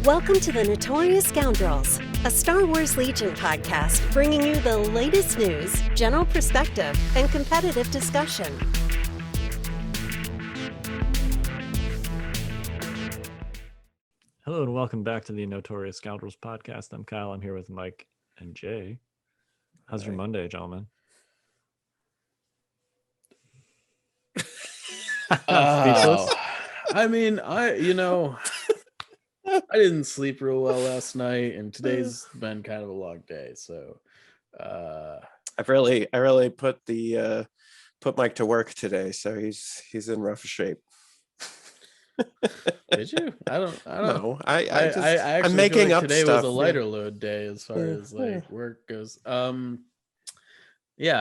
Welcome to the Notorious Scoundrels, a Star Wars Legion podcast bringing you the latest news, general perspective, and competitive discussion. Hello and welcome back to the Notorious Scoundrels podcast. I'm Kyle. I'm here with Mike and Jay. How's your Monday, gentlemen? Speechless? I mean, I didn't sleep real well last night, and today's been kind of a long day. So, I really put Mike to work today, so he's in rough shape. Did you? I don't know. I'm making up today stuff. was a lighter load day as far as like work goes. Yeah.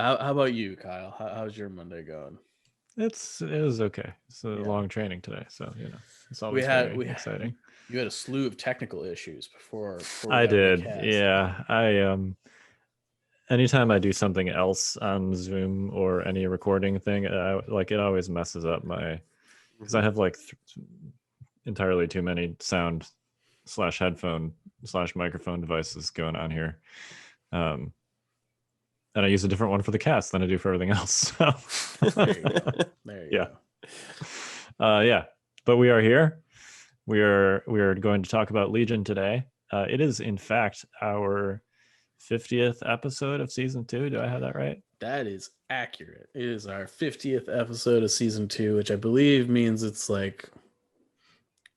How about you, Kyle? How's your Monday going? It was okay. It's a long training today, so it's always exciting. You had a slew of technical issues before I did. Yeah. I anytime I do something else on Zoom or any recording thing, it always messes up because I have entirely too many sound / headphone / microphone devices going on here. And I use a different one for the cast than I do for everything else. So. There you go. Yeah. But we are here. We are going to talk about Legion today. It is, in fact, our 50th episode of season 2. Do I have that right? That is accurate. It is our 50th episode of season 2, which I believe means it's like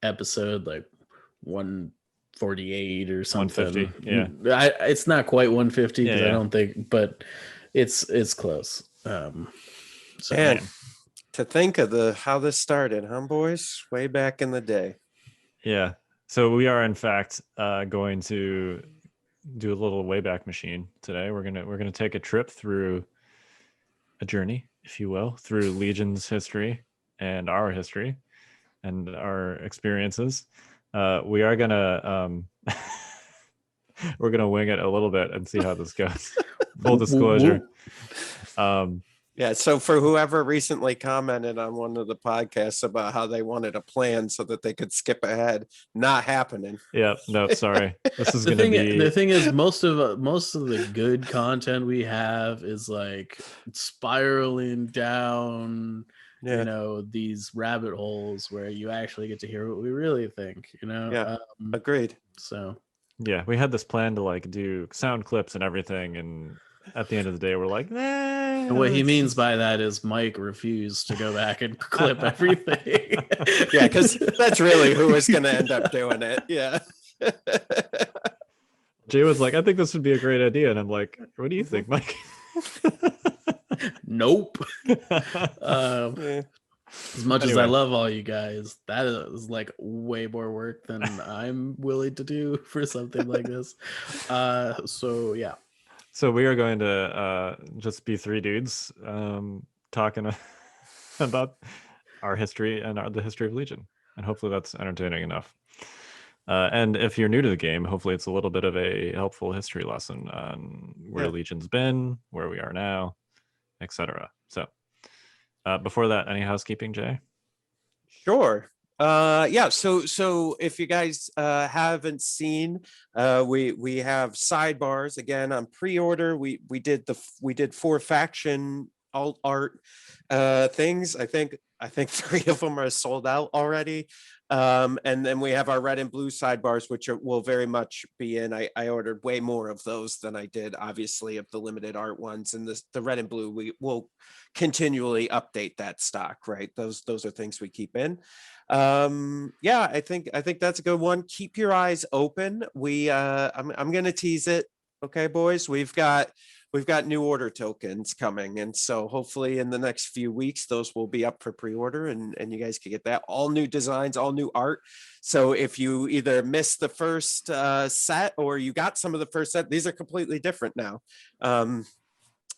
episode 148 or something. 150. Yeah. It's not quite 150 because I don't think, but it's close. To think of how this started, huh, boys? Way back in the day. Yeah. So we are, in fact, going to do a little Wayback Machine today. We're gonna take a trip through a journey, if you will, through Legion's history and our history and our experiences. We are gonna we're gonna wing it a little bit and see how this goes. Full disclosure. Yeah, so for whoever recently commented on one of the podcasts about how they wanted a plan so that they could skip ahead, not happening. Yeah, no, sorry. This is the thing is most of the good content we have is like spiraling down, these rabbit holes where you actually get to hear what we really think, Yeah, agreed. So yeah, we had this plan to do sound clips and everything, and at the end of the day, we're like, nah. And what he means by that is Mike refused to go back and clip everything. Yeah, because that's really who was going to end up doing it. Yeah. Jay was like, I think this would be a great idea. And I'm like, what do you think, Mike? Nope. As much as I love all you guys, that is way more work than I'm willing to do for something like this. So yeah. So we are going to just be three dudes talking about our history and the history of Legion. And hopefully that's entertaining enough. And if you're new to the game, hopefully it's a little bit of a helpful history lesson on where Legion's been, where we are now, etc. So before that, any housekeeping, Jay? Sure. So if you guys haven't seen, we have sidebars again on pre-order. We did 4 faction alt art things. I think 3 of them are sold out already. And then we have our red and blue sidebars, which will very much be in. I ordered way more of those than I did, obviously, of the limited art ones. And the red and blue, we will continually update that stock, right? Those are things we keep in. I think that's a good one. Keep your eyes open. I'm gonna tease it. Okay, boys, we've got new order tokens coming, and so hopefully in the next few weeks those will be up for pre-order, and you guys can get that. All new designs, all new art. So if you either missed the first set or you got some of the first set, these are completely different now.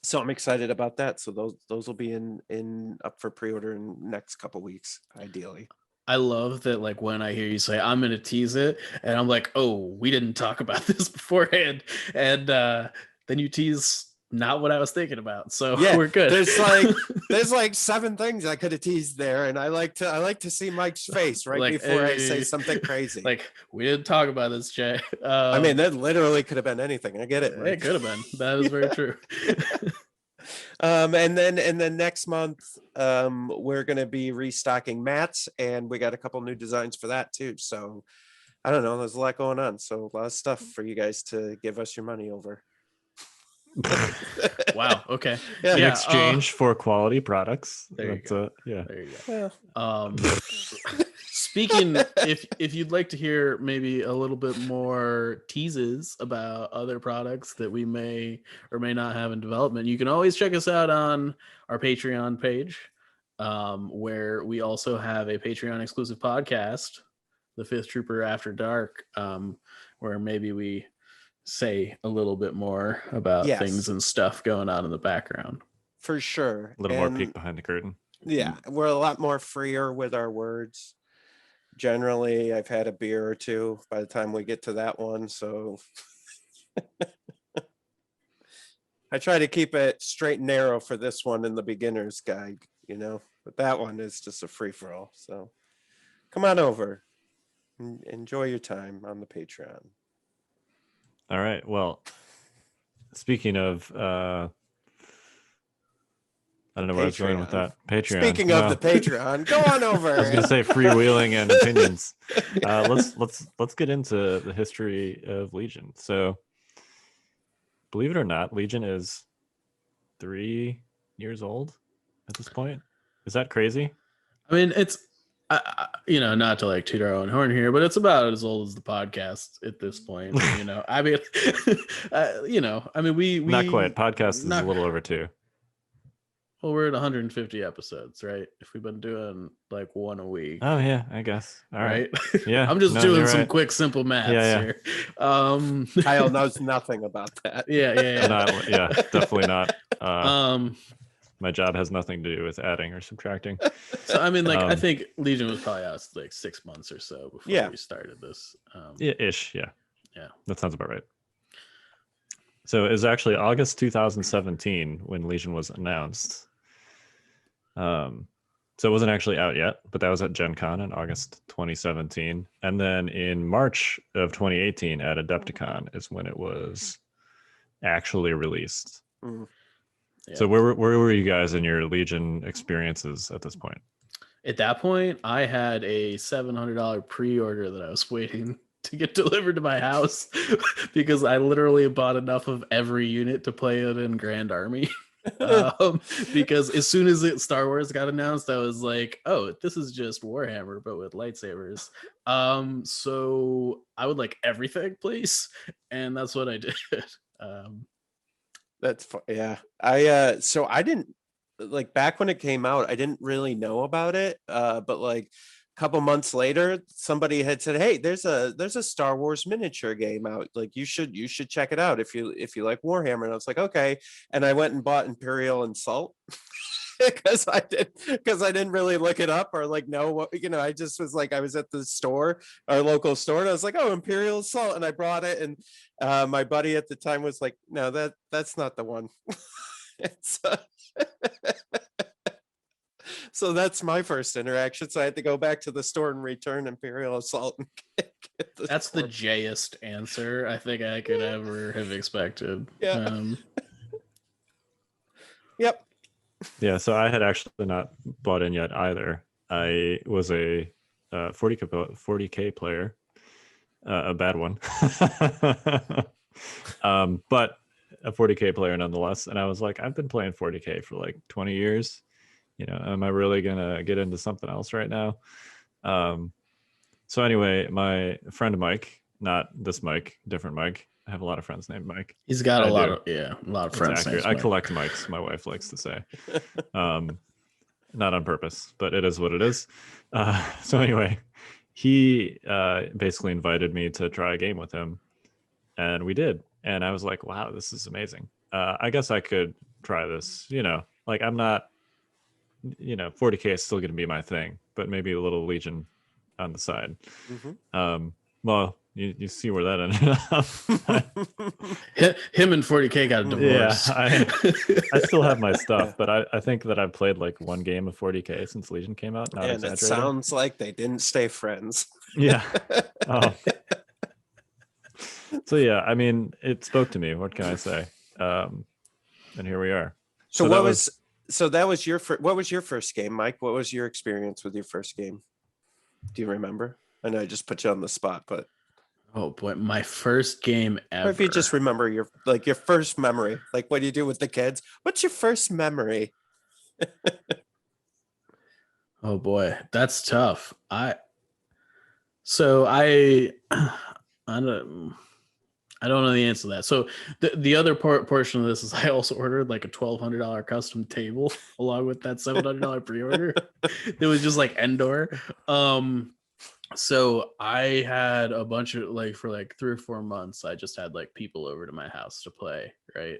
So I'm excited about that. So those will be in up for pre-order in the next couple weeks, ideally. I love that, when I hear you say, I'm going to tease it, and I'm like, oh, we didn't talk about this beforehand. And then you tease not what I was thinking about. So Yeah, we're good. there's like 7 things I could have teased there, and I like to see Mike's face right Like, before I say hey. something crazy. Like, we didn't talk about this, Jay. I mean, that literally could have been anything. I get it, Mike. It could have been. That is very true. And then next month, we're gonna be restocking mats, and we got a couple new designs for that too. So I don't know, there's a lot going on. So a lot of stuff for you guys to give us your money over. Wow. Okay. Yeah. In exchange for quality products. There you go. Yeah. There you go. Speaking, if you'd like to hear maybe a little bit more teases about other products that we may or may not have in development, you can always check us out on our Patreon page, where we also have a Patreon exclusive podcast, The Fifth Trooper After Dark, where maybe we say a little bit more about things and stuff going on in the background. For sure. A little more peek behind the curtain. Yeah, we're a lot more freer with our words. Generally, I've had a beer or two by the time we get to that one, so I try to keep it straight and narrow for this one in the beginner's guide, but that one is just a free-for-all. So come on over and enjoy your time on the Patreon. All right. Well, speaking of, I don't know where I was going with that. Patreon. Speaking of the Patreon, go on over. I was going to say freewheeling and opinions. Let's get into the history of Legion. So, believe it or not, Legion is 3 years old at this point. Is that crazy? I mean, it's not to like toot our own horn here, but it's about as old as the podcast at this point. I mean, we not quite. Podcast is a little over 2. Well, we're at 150 episodes, right? If we've been doing like one a week. Oh yeah, I guess. All right. Yeah, I'm just doing some quick, simple math here. Kyle knows nothing about that. Yeah. Definitely not. My job has nothing to do with adding or subtracting. So I mean, I think Legion was probably out like 6 months or so before we started this. Ish. Yeah. That sounds about right. So it was actually August 2017 when Legion was announced. So it wasn't actually out yet, but that was at Gen Con in August 2017. And then in March of 2018 at Adepticon is when it was actually released. Mm. Yeah. So where were you guys in your Legion experiences at this point? At that point, I had a $700 pre-order that I was waiting to get delivered to my house because I literally bought enough of every unit to play it in Grand Army. Because as soon as Star Wars got announced, I was like, oh, this is just Warhammer but with lightsabers. So I would like everything, please, and that's what I did. That's fun. Yeah. So I didn't back when it came out, I didn't really know about it. But like a couple months later, somebody had said, hey, there's a Star Wars miniature game out. Like you should check it out if you like Warhammer. And I was like, okay. And I went and bought Imperial Assault because I didn't really look it up or like know what, I just was like, I was at the store, our local store, and I was like, oh, Imperial Assault, and I brought it, and my buddy at the time was like, no, that's not the one. So that's my first interaction. So I had to go back to the store and return Imperial Assault and get that's the J-est answer I think I could ever have expected. Yeah. Yep. Yeah, so I had actually not bought in yet either. I was a 40K player, a bad one, but a 40K player nonetheless. And I was like, I've been playing 40K for like 20 years. Am I really gonna get into something else right now? So anyway, my friend Mike, not this Mike, different Mike. I have a lot of friends named Mike. He's got a lot of friends. I collect Mikes, my wife likes to say. Not on purpose, but it is what it is. So anyway, he basically invited me to try a game with him, and we did. And I was like, wow, this is amazing. I guess I could try this. Like I'm not, 40K is still going to be my thing, but maybe a little Legion on the side. Mm-hmm. Well, You see where that ended up. Him and 40K got a divorce. I still have my stuff, but I think that I've played like one game of 40K since Legion came out. Not And it exaggerating. sounds like they didn't stay friends. Yeah. Oh. So yeah, I mean, it spoke to me. What can I say? And here we are. So what was your first game, Mike? What was your experience with your first game? Do you remember? I know I just put you on the spot, but Oh boy, my first game ever. or if you just remember your first memory, like what do you do with the kids? What's your first memory? Oh boy, that's tough. I don't know the answer to that. So the other portion of this is I also ordered like a $1,200 custom table along with that $700 pre-order. It was just like Endor. So I had a bunch of like for like 3 or 4 months, I just had like people over to my house to play, right?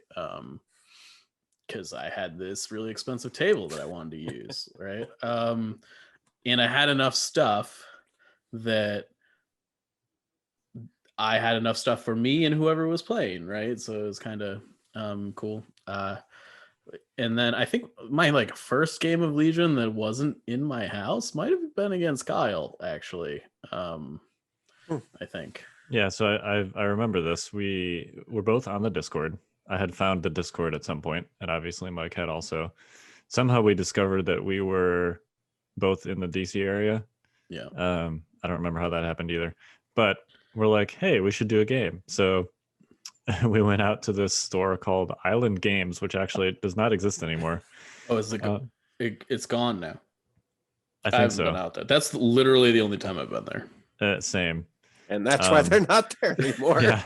Because I had this really expensive table that I wanted to use, right? And I had enough stuff that I had enough stuff for me and whoever was playing, right? So it was kind of cool. And then I think my like first game of Legion that wasn't in my house might have been against Kyle, actually. I think. Yeah, so I remember this. We were both on the Discord. I had found the Discord at some point, and obviously Mike had also. Somehow we discovered that we were both in the DC area. Yeah. I don't remember how that happened either, but we're like, hey, we should do a game. So we went out to this store called Island Games, which actually does not exist anymore. Oh, it's gone now. I think haven't so. been out there. That's literally the only time I've been there. Same. And that's why they're not there anymore. Yeah.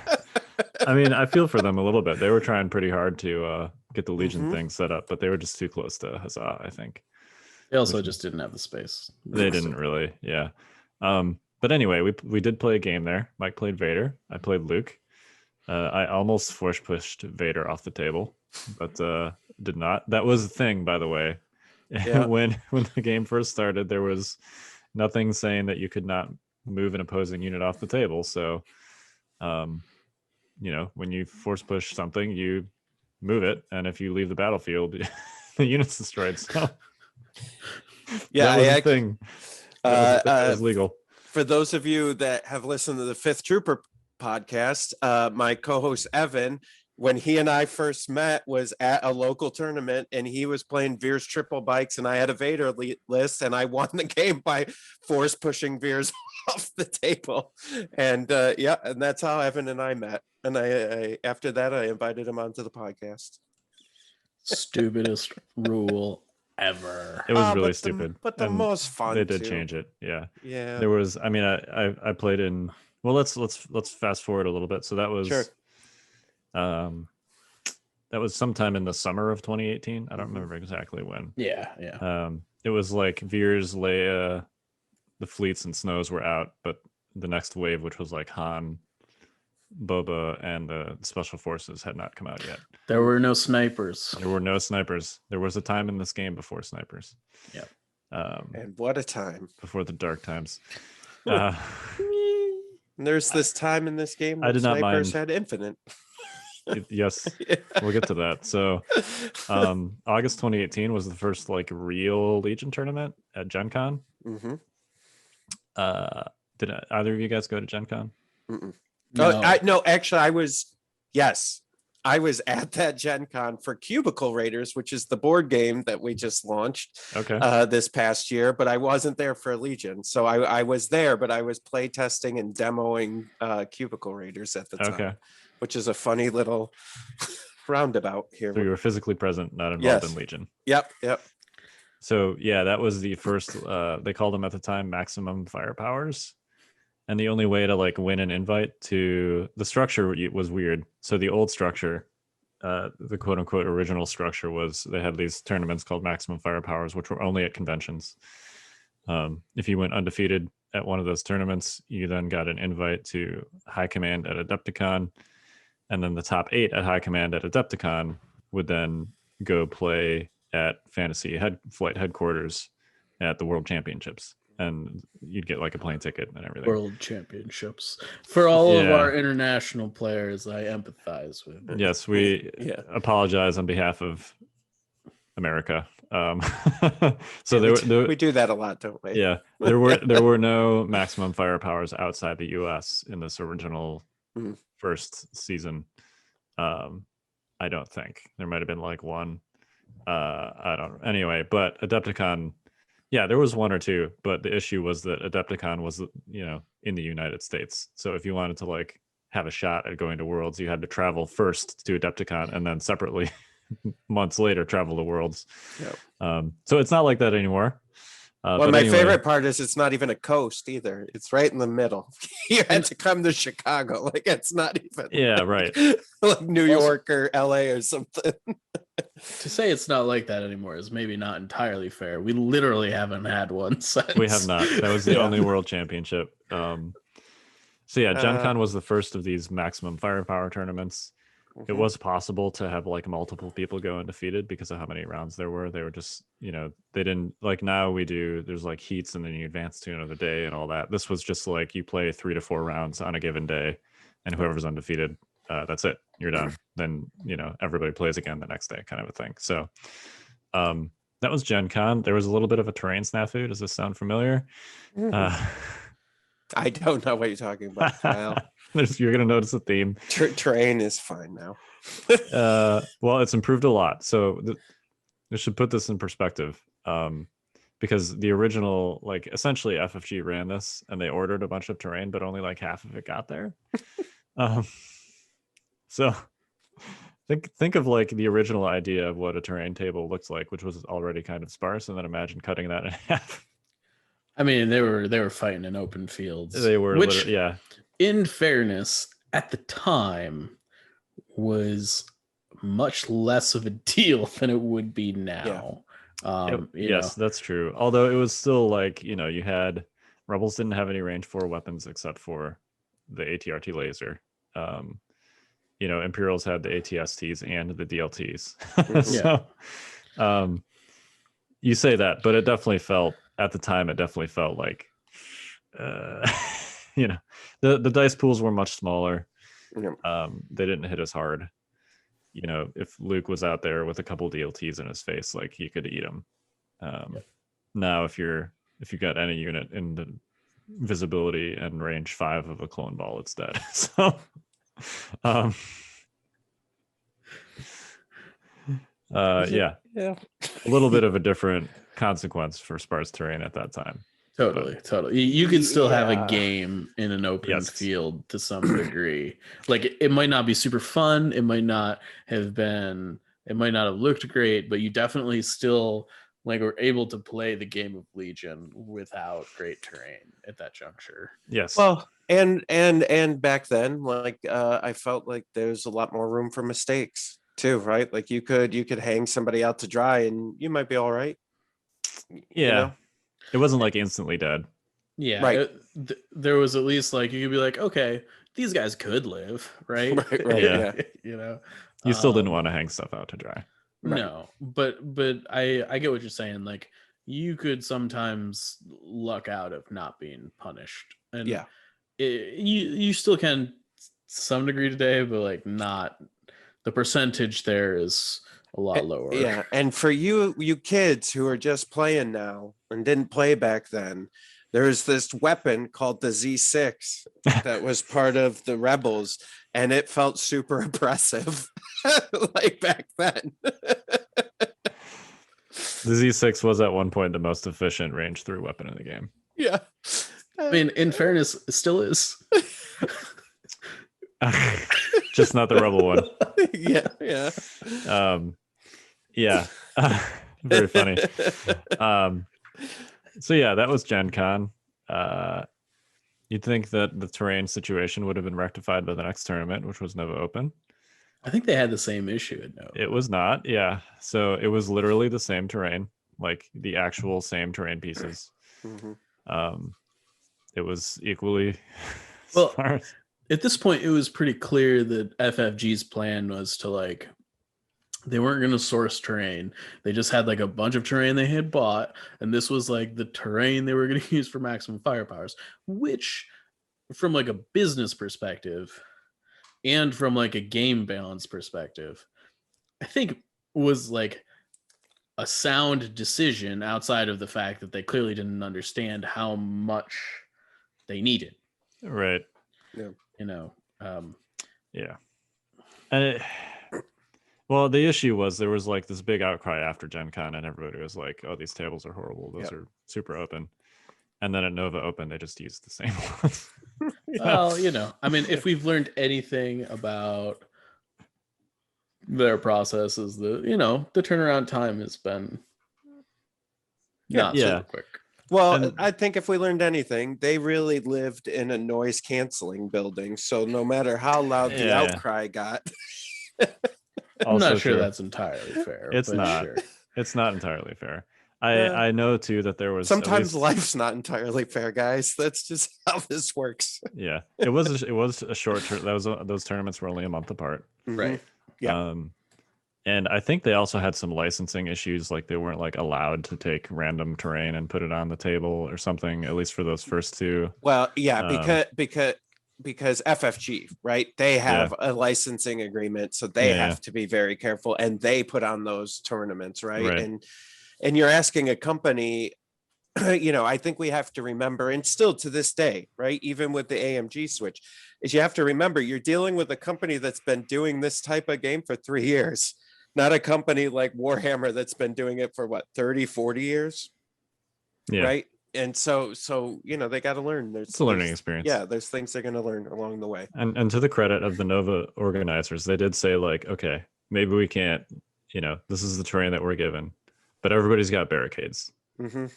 I mean, I feel for them a little bit. They were trying pretty hard to get the Legion Mhm. thing set up, but they were just too close to Huzzah, I think. They also just didn't have the space. They didn't really, yeah. But anyway, we did play a game there. Mike played Vader. I played Luke. I almost force pushed Vader off the table, but did not. That was a thing, by the way. Yeah. when the game first started, there was nothing saying that you could not move an opposing unit off the table. So, when you force push something, you move it, and if you leave the battlefield, the unit's destroyed. So, Yeah, that was a thing. That was legal. For those of you that have listened to the Fifth Trooper podcast, my co-host Evan, when he and I first met, was at a local tournament, and he was playing Veer's triple bikes, and I had a Vader list, and I won the game by force pushing Veer's off the table. And and that's how Evan and I met. And I after that, I invited him onto the podcast. Stupidest rule ever. It was really but stupid, but the and most fun. they did too. change it. Yeah. Yeah. There was. I mean, I played in. Well, let's fast forward a little bit. So that was. Sure. That was sometime in the summer of 2018. I don't Mhm. remember exactly when. Yeah. It was like Veers, Leia, the fleets and snows were out, but the next wave, which was like Han, Boba, and the special forces, had not come out yet. There were no snipers. There were no snipers. There was a time in this game before snipers. Yep. And what a time. Before the dark times. There's this time in this game I when did not snipers mind. had infinite. Yes, we'll get to that. So August 2018 was the first like real Legion tournament at Gen Con. Mhm. Did either of you guys go to Gen Con? Mm-mm. No. No, actually, I was at that Gen Con for Cubicle Raiders, which is the board game that we just launched Okay. this past year, but I wasn't there for Legion. So I was there, but I was play testing and demoing Cubicle Raiders at the time, Okay. which is a funny little roundabout here. So you were physically present, not involved Yes. in Legion. Yep. So yeah, that was the first. They called them at the time maximum firepowers, and the only way to like win an invite to the structure was weird. So the old structure, the quote unquote original structure, was they had these tournaments called maximum firepowers, which were only at conventions. If you went undefeated at one of those tournaments, you then got an invite to High Command at Adepticon, and then the top 8 at High Command at Adepticon would then go play at Fantasy Flight Headquarters at the World Championships. and you'd get like a plane ticket and everything. World Championships. For all of our international players, I empathize with. Yes, we apologize on behalf of America. So we do that a lot, don't we? Yeah, there were no maximum firepowers outside the U.S. in this original first season. I don't think there might have been like one. I don't. Anyway, but Adepticon, yeah, there was one or two, but the issue was that Adepticon was, in the United States. So if you wanted to like have a shot at going to Worlds, you had to travel first to Adepticon and then separately months later travel to Worlds. Yep. So it's not like that anymore. Well, my favorite part is it's not even a coast either. It's right in the middle. You had to come to Chicago. Like it's not even right. Like New York or LA or something. To say it's not like that anymore is maybe not entirely fair. We literally haven't had one since. We have not. That was the only World Championship. So yeah, Gen Con was the first of these maximum firepower tournaments. It was possible to have like multiple people go undefeated because of how many rounds there were. They were just, they didn't like now we do. There's like heats and then you advance to another day and all that. This was just like you play 3 to 4 rounds on a given day, and whoever's undefeated, that's it. You're done. Then everybody plays again the next day, kind of a thing. So that was Gen Con. There was a little bit of a terrain snafu. Does this sound familiar? I don't know what you're talking about, Kyle. You're going to notice a theme. Terrain is fine now. Well, it's improved a lot. So we should put this in perspective, because the original, like essentially FFG ran this and they ordered a bunch of terrain, but only like half of it got there. So think of like the original idea of what a terrain table looks like, which was already kind of sparse, and then imagine cutting that in half. I mean, they were fighting in open fields. They were, which, yeah. In fairness, at the time, was much less of a deal than it would be now. Yes, that's true. Although it was still like you had Rebels didn't have any range 4 weapons except for the ATRT laser. Imperials had the ATSTs and the DLTs. So, you say that, but it definitely felt. At the time, it definitely felt like, the dice pools were much smaller. They didn't hit as hard. If Luke was out there with a couple DLTs in his face, like he could eat them. Now, if you got any unit in the visibility and range 5 of a clone ball, it's dead. So, a little bit of a different consequence for sparse terrain at that time. Totally. You could still have a game in an open field to some degree. Like it might not be super fun. It might not have looked great, but you definitely still like were able to play the game of Legion without great terrain at that juncture. Yes. Well, and back then, like I felt like there's a lot more room for mistakes too, right? Like you could hang somebody out to dry and you might be all right. Yeah. It wasn't like instantly dead. Yeah. Right. There was at least like you could be like, okay, these guys could live, right? Right. Yeah. You still didn't want to hang stuff out to dry. Right. No, but I get what you're saying. Like you could sometimes luck out of not being punished, and you still can to some degree today, but like not the percentage there is a lot lower. Yeah, and for you kids who are just playing now and didn't play back then, there's this weapon called the Z6 that was part of the Rebels, and it felt super oppressive like back then. The Z6 was at one point the most efficient range through weapon in the game. Yeah. I mean, in fairness, it still is. Just not the Rebel one. Yeah. Very funny. So yeah, that was Gen Con. You'd think that the terrain situation would have been rectified by the next tournament, which was Nova Open. I think they had the same issue at Nova. It was not, yeah. So it was literally the same terrain, like the actual same terrain pieces. Mm-hmm. It was equally well. At this point, it was pretty clear that FFG's plan was to like they weren't going to source terrain. They just had like a bunch of terrain they had bought, and this was like the terrain they were going to use for maximum firepowers, which from like a business perspective and from like a game balance perspective, I think was like a sound decision outside of the fact that they clearly didn't understand how much they needed. Right. Yeah. You know, Yeah. And well, the issue was there was like this big outcry after Gen Con, and everybody was like, oh, these tables are horrible. Those are super open. And then at Nova Open, they just used the same ones. well, you know, I mean, if we've learned anything about their process is the turnaround time has been not super quick. Well, I think if we learned anything, they really lived in a noise canceling building. So no matter how loud the outcry got. I'm not sure that's entirely fair. It's not. Sure. It's not entirely fair. I know too that there was sometimes life's not entirely fair, guys. That's just how this works. Yeah, it was a short term. Those tournaments were only a month apart, right? Yeah. And I think they also had some licensing issues, like they weren't like allowed to take random terrain and put it on the table or something. At least for those first two. Well, yeah, because FFG, right? They have a licensing agreement, so they have to be very careful, and they put on those tournaments, right? And you're asking a company, I think we have to remember, and still to this day, right? Even with the AMG switch, is you have to remember you're dealing with a company that's been doing this type of game for 3 years, not a company like Warhammer that's been doing it for 30, 40 years. Yeah. Right. And so they got to learn. It's a learning experience. Yeah, there's things they're going to learn along the way. And to the credit of the Nova organizers, they did say like, okay, maybe we can't, this is the terrain that we're given, but everybody's got barricades. Mm-hmm.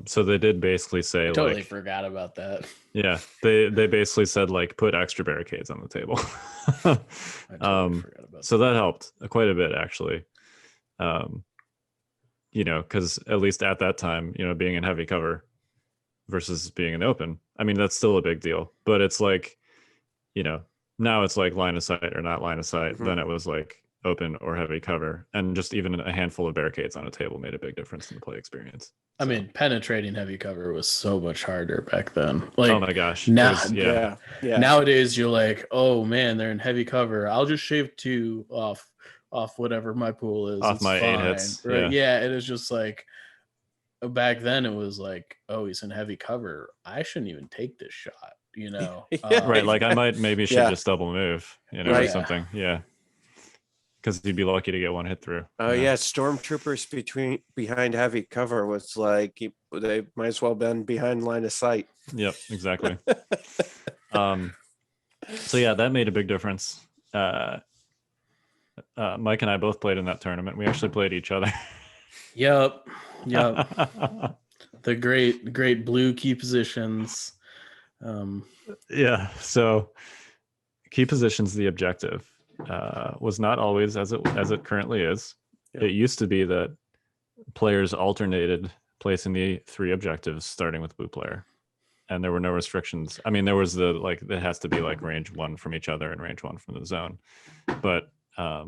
So they did basically say, totally forgot about that. Yeah, they basically said like put extra barricades on the table. Forgot about so that helped quite a bit actually. Because at least at that time, being in heavy cover versus being in open, I mean that's still a big deal. But it's like, now it's like line of sight or not line of sight. Mm-hmm. Then it was like open or heavy cover, and just even a handful of barricades on a table made a big difference in the play experience. I mean, penetrating heavy cover was so much harder back then. Like, oh my gosh. Now, nowadays you're like, oh man, they're in heavy cover. I'll just shave 2 off whatever my pool is. Off my fine. 8 hits. Right? Yeah, it is just like back then it was like, oh, he's in heavy cover. I shouldn't even take this shot, right. Like I might maybe should just double move, or something. Yeah. Because you'd be lucky to get one hit through. Oh yeah, stormtroopers behind heavy cover was like they might as well been behind line of sight. Yep, exactly. So yeah, that made a big difference. Mike and I both played in that tournament. We actually played each other. Yep. The great blue key positions. Yeah. So key positions, the objective. Was not always as it currently is. Yep. It used to be that players alternated placing the 3 objectives starting with blue player, and there were no restrictions. I mean, there was it has to be like range 1 from each other and range 1 from the zone. But sorry,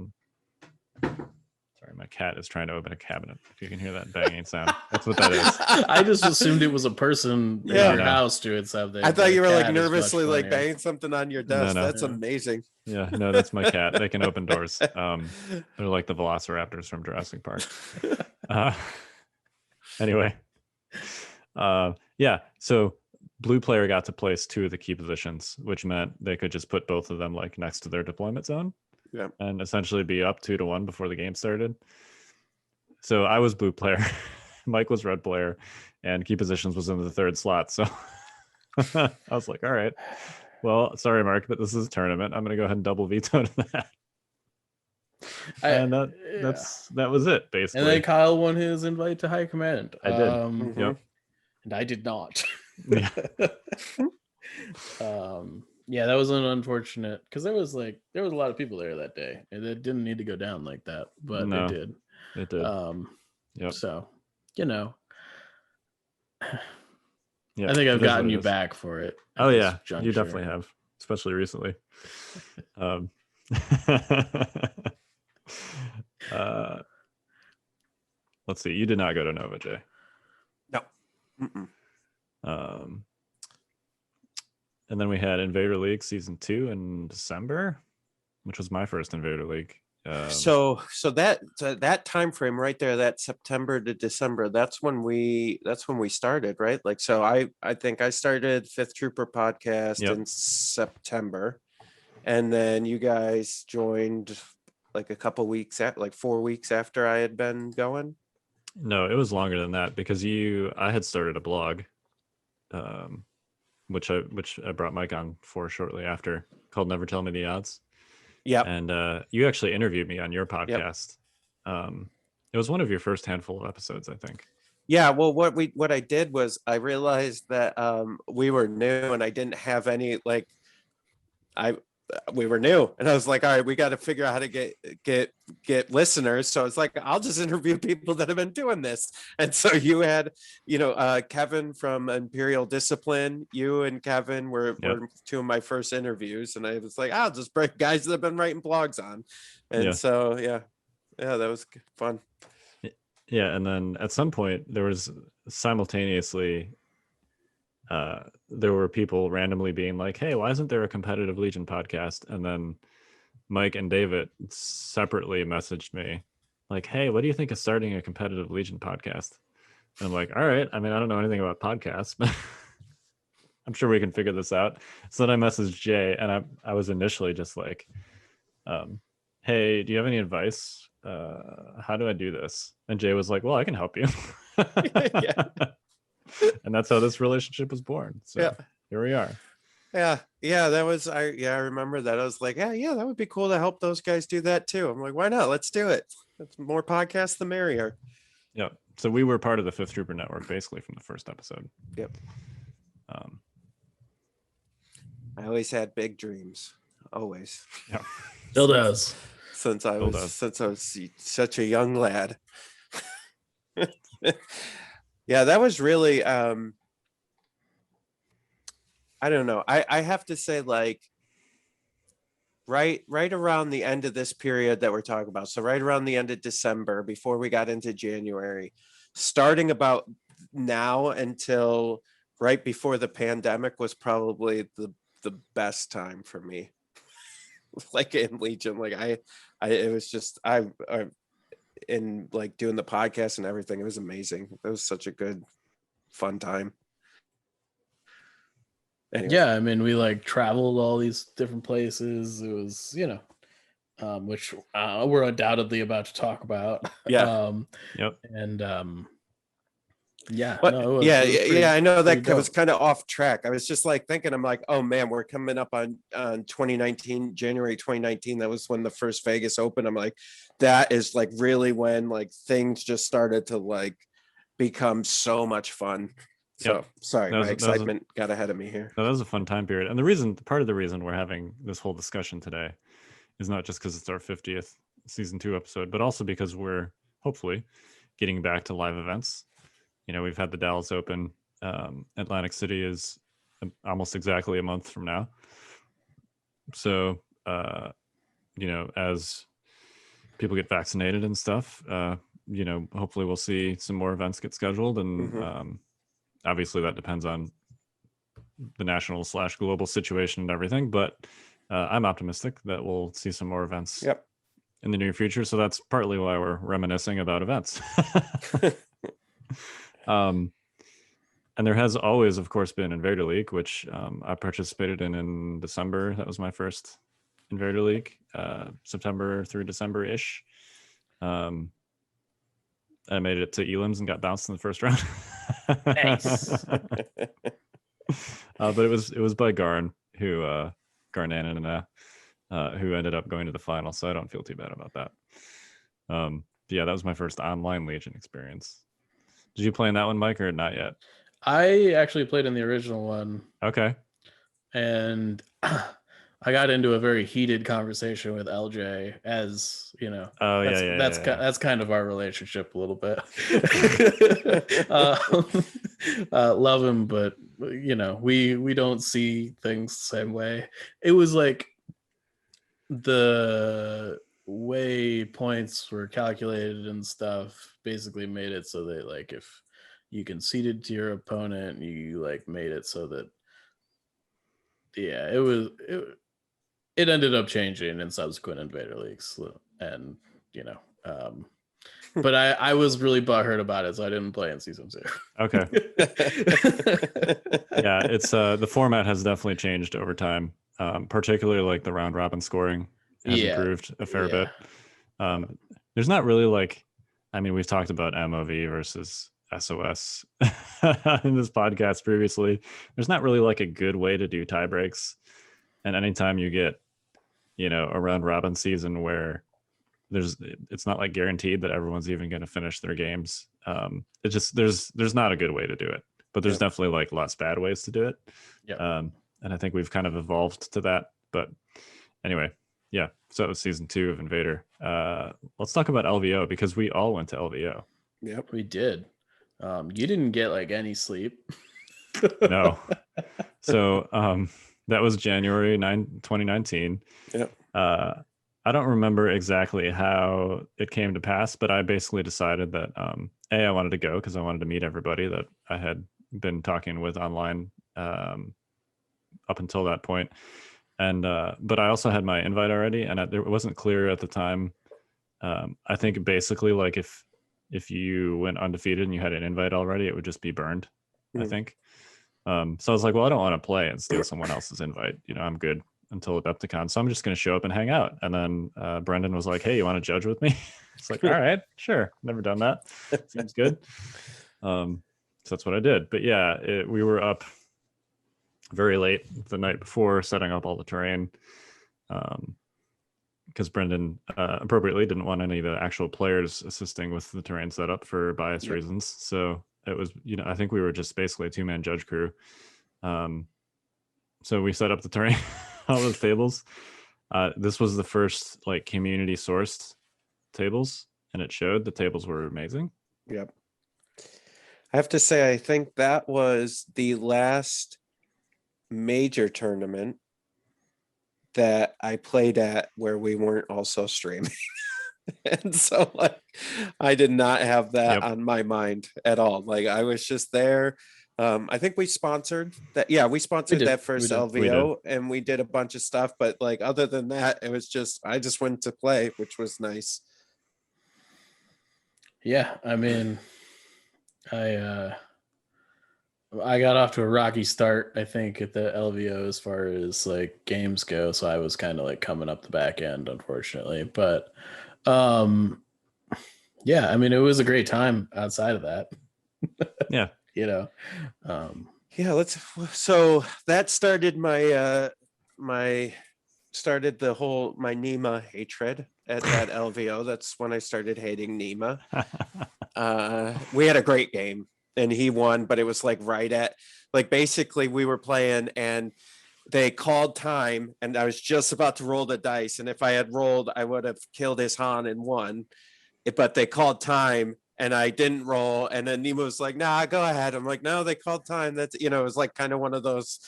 my cat is trying to open a cabinet. If you can hear that banging sound, that's what that is. I just assumed it was a person in your house doing something. I thought you were like nervously like banging something on your desk. No. That's amazing. Yeah, no, that's my cat. They can open doors. They're like the velociraptors from Jurassic Park. Anyway, so blue player got to place 2 of the key positions, which meant they could just put both of them like next to their deployment zone. Yeah, and essentially be up 2-1 before the game started. So I was blue player, Mike was red player, and key positions was in the 3rd slot. So I was like, all right, well, sorry, Mark, but this is a tournament. I'm going to go ahead and double veto to that. And that was it, basically. And then Kyle won his invite to high command. I did. Yep. And I did not. Yeah. Yeah, that was an unfortunate because there was a lot of people there that day, and it didn't need to go down like that, but it did. It did. Yep. So, I think I've gotten you back for it. Oh yeah, you definitely have, especially recently. Let's see. You did not go to Nova, Jay. No. Mm-mm. And then we had Invader League Season 2 in December, which was my first Invader League. So that time frame right there, that September to December, that's when we started, right? Like, so I think I started Fifth Trooper podcast in September, and then you guys joined like a couple weeks like 4 weeks after I had been going. No, it was longer than that because I had started a blog, which I brought Mike on for shortly after, called Never Tell Me the Odds. Yeah. And you actually interviewed me on your podcast. It was one of your first handful of episodes, I think. Yeah, well, what I did was I realized that we were new and I didn't have any we were new, and I was like, all right, we got to figure out how to get listeners. So it's like, I'll just interview people that have been doing this. And so you had, Kevin from Imperial Discipline. You and Kevin were two of my first interviews, and I was like, I'll just bring guys that have been writing blogs on. And so yeah, that was fun. Yeah, and then at some point there was simultaneously there were people randomly being like, hey, why isn't there a Competitive Legion podcast? And then Mike and David separately messaged me like, hey, what do you think of starting a Competitive Legion podcast? And I'm like, all right, I mean, I don't know anything about podcasts, but I'm sure we can figure this out. So then I messaged Jay, and I was initially just like, hey, do you have any advice? How do I do this? And Jay was like, well, I can help you. Yeah. And that's how this relationship was born. So here we are. Yeah, that was I remember that. I was like, yeah, that would be cool to help those guys do that too. I'm like, why not? Let's do it. It's more podcasts, the merrier. Yeah. So we were part of the Fifth Trooper Network basically from the first episode. Yep. I always had big dreams. Always. Yeah. Still does. Since I was such a young lad. Yeah, that was really I don't know. I have to say, like, right around the end of this period that we're talking about. So right around the end of December, before we got into January, starting about now until right before the pandemic was probably the best time for me. Like in Legion, like it was just I in like doing the podcast and everything. It was amazing. It was such a good, fun time. Anyway. Yeah, I mean, we like traveled all these different places. It was, which we're undoubtedly about to talk about. Yeah. Yep. And yeah, but, no, it was, yeah, it was pretty, I know that dope. was kind of off track. I was just like thinking, I'm like, oh man, we're coming up on 2019, January 2019. That was when the first Vegas opened. I'm like, that is like really when like things just started to like become so much fun. So sorry, my excitement got ahead of me here. No, that was a fun time period. And part of the reason we're having this whole discussion today is not just because it's our 50th season 2 episode, but also because we're hopefully getting back to live events. We've had the Dallas Open. Atlantic City is almost exactly a month from now. So, as people get vaccinated and stuff, hopefully we'll see some more events get scheduled. And obviously that depends on the national / global situation and everything. But I'm optimistic that we'll see some more events in the near future. So that's partly why we're reminiscing about events. And there has always, of course, been Invader League, which I participated in December. That was my first Invader League, September through December-ish. I made it to Elims and got bounced in the first round. Nice. But it was by Garn, who ended up going to the final, so I don't feel too bad about that. Yeah, that was my first online Legion experience. Did you play in that one, Mike, or not yet? I actually played in the original one. Okay. And I got into a very heated conversation with LJ, as that's kind of our relationship a little bit. Love him, but we don't see things the same way. It was like way points were calculated and stuff basically made it so that like if you conceded to your opponent, you like made it so that it ended up changing in subsequent Invader Leagues, and but I was really butthurt about it, so I didn't play in season 2. Okay. Yeah, it's the format has definitely changed over time. Particularly like the round robin scoring has improved a fair bit. There's not really like, I mean, we've talked about MOV versus SOS in this podcast previously. There's not really like a good way to do tie breaks. And anytime you get, a round robin season where it's not like guaranteed that everyone's even going to finish their games. It just, there's not a good way to do it, but there's definitely like less bad ways to do it. Yeah. And I think we've kind of evolved to that, but anyway, yeah. So it was season 2 of Invader. Let's talk about LVO because we all went to LVO. Yep, we did. You didn't get like any sleep. No. So that was January 2019. Yep. I don't remember exactly how it came to pass, but I basically decided that I wanted to go because I wanted to meet everybody that I had been talking with online up until that point. And but I also had my invite already, and it wasn't clear at the time. I think basically like if you went undefeated and you had an invite already, it would just be burned, I think. So I was like, well, I don't want to play and steal someone else's invite. I'm good until Adepticon, so I'm just going to show up and hang out. And then Brendan was like, hey, you want to judge with me? It's like, all right, sure. Never done that. Seems good. So that's what I did. But yeah, we were up very late the night before setting up all the terrain because Brendan appropriately didn't want any of the actual players assisting with the terrain setup for bias reasons. So it was, I think we were just basically a 2-man judge crew. So we set up the terrain, all the tables. This was the first like community sourced tables, and it showed the tables were amazing. Yep. I have to say, I think that was the last major tournament that I played at where we weren't also streaming. And so like I did not have that on my mind at all. Like I was just there. I think we sponsored that. Yeah, we sponsored that first LVO and we did a bunch of stuff. But like other than that, it was just I just went to play, which was nice. Yeah, I mean, I got off to a rocky start, I think, at the LVO as far as like games go. So I was kind of like coming up the back end, unfortunately. But yeah, I mean, it was a great time outside of that. Yeah. Yeah, so that started my my Nima hatred at that LVO. That's when I started hating Nima. We had a great game and he won, but it was like right at like basically we were playing and they called time and I was just about to roll the dice, and if I had rolled I would have killed his Han and won, but they called time and I didn't roll, and then Nima was like, nah, go ahead. I'm like, no, they called time. That's, it was like kind of one of those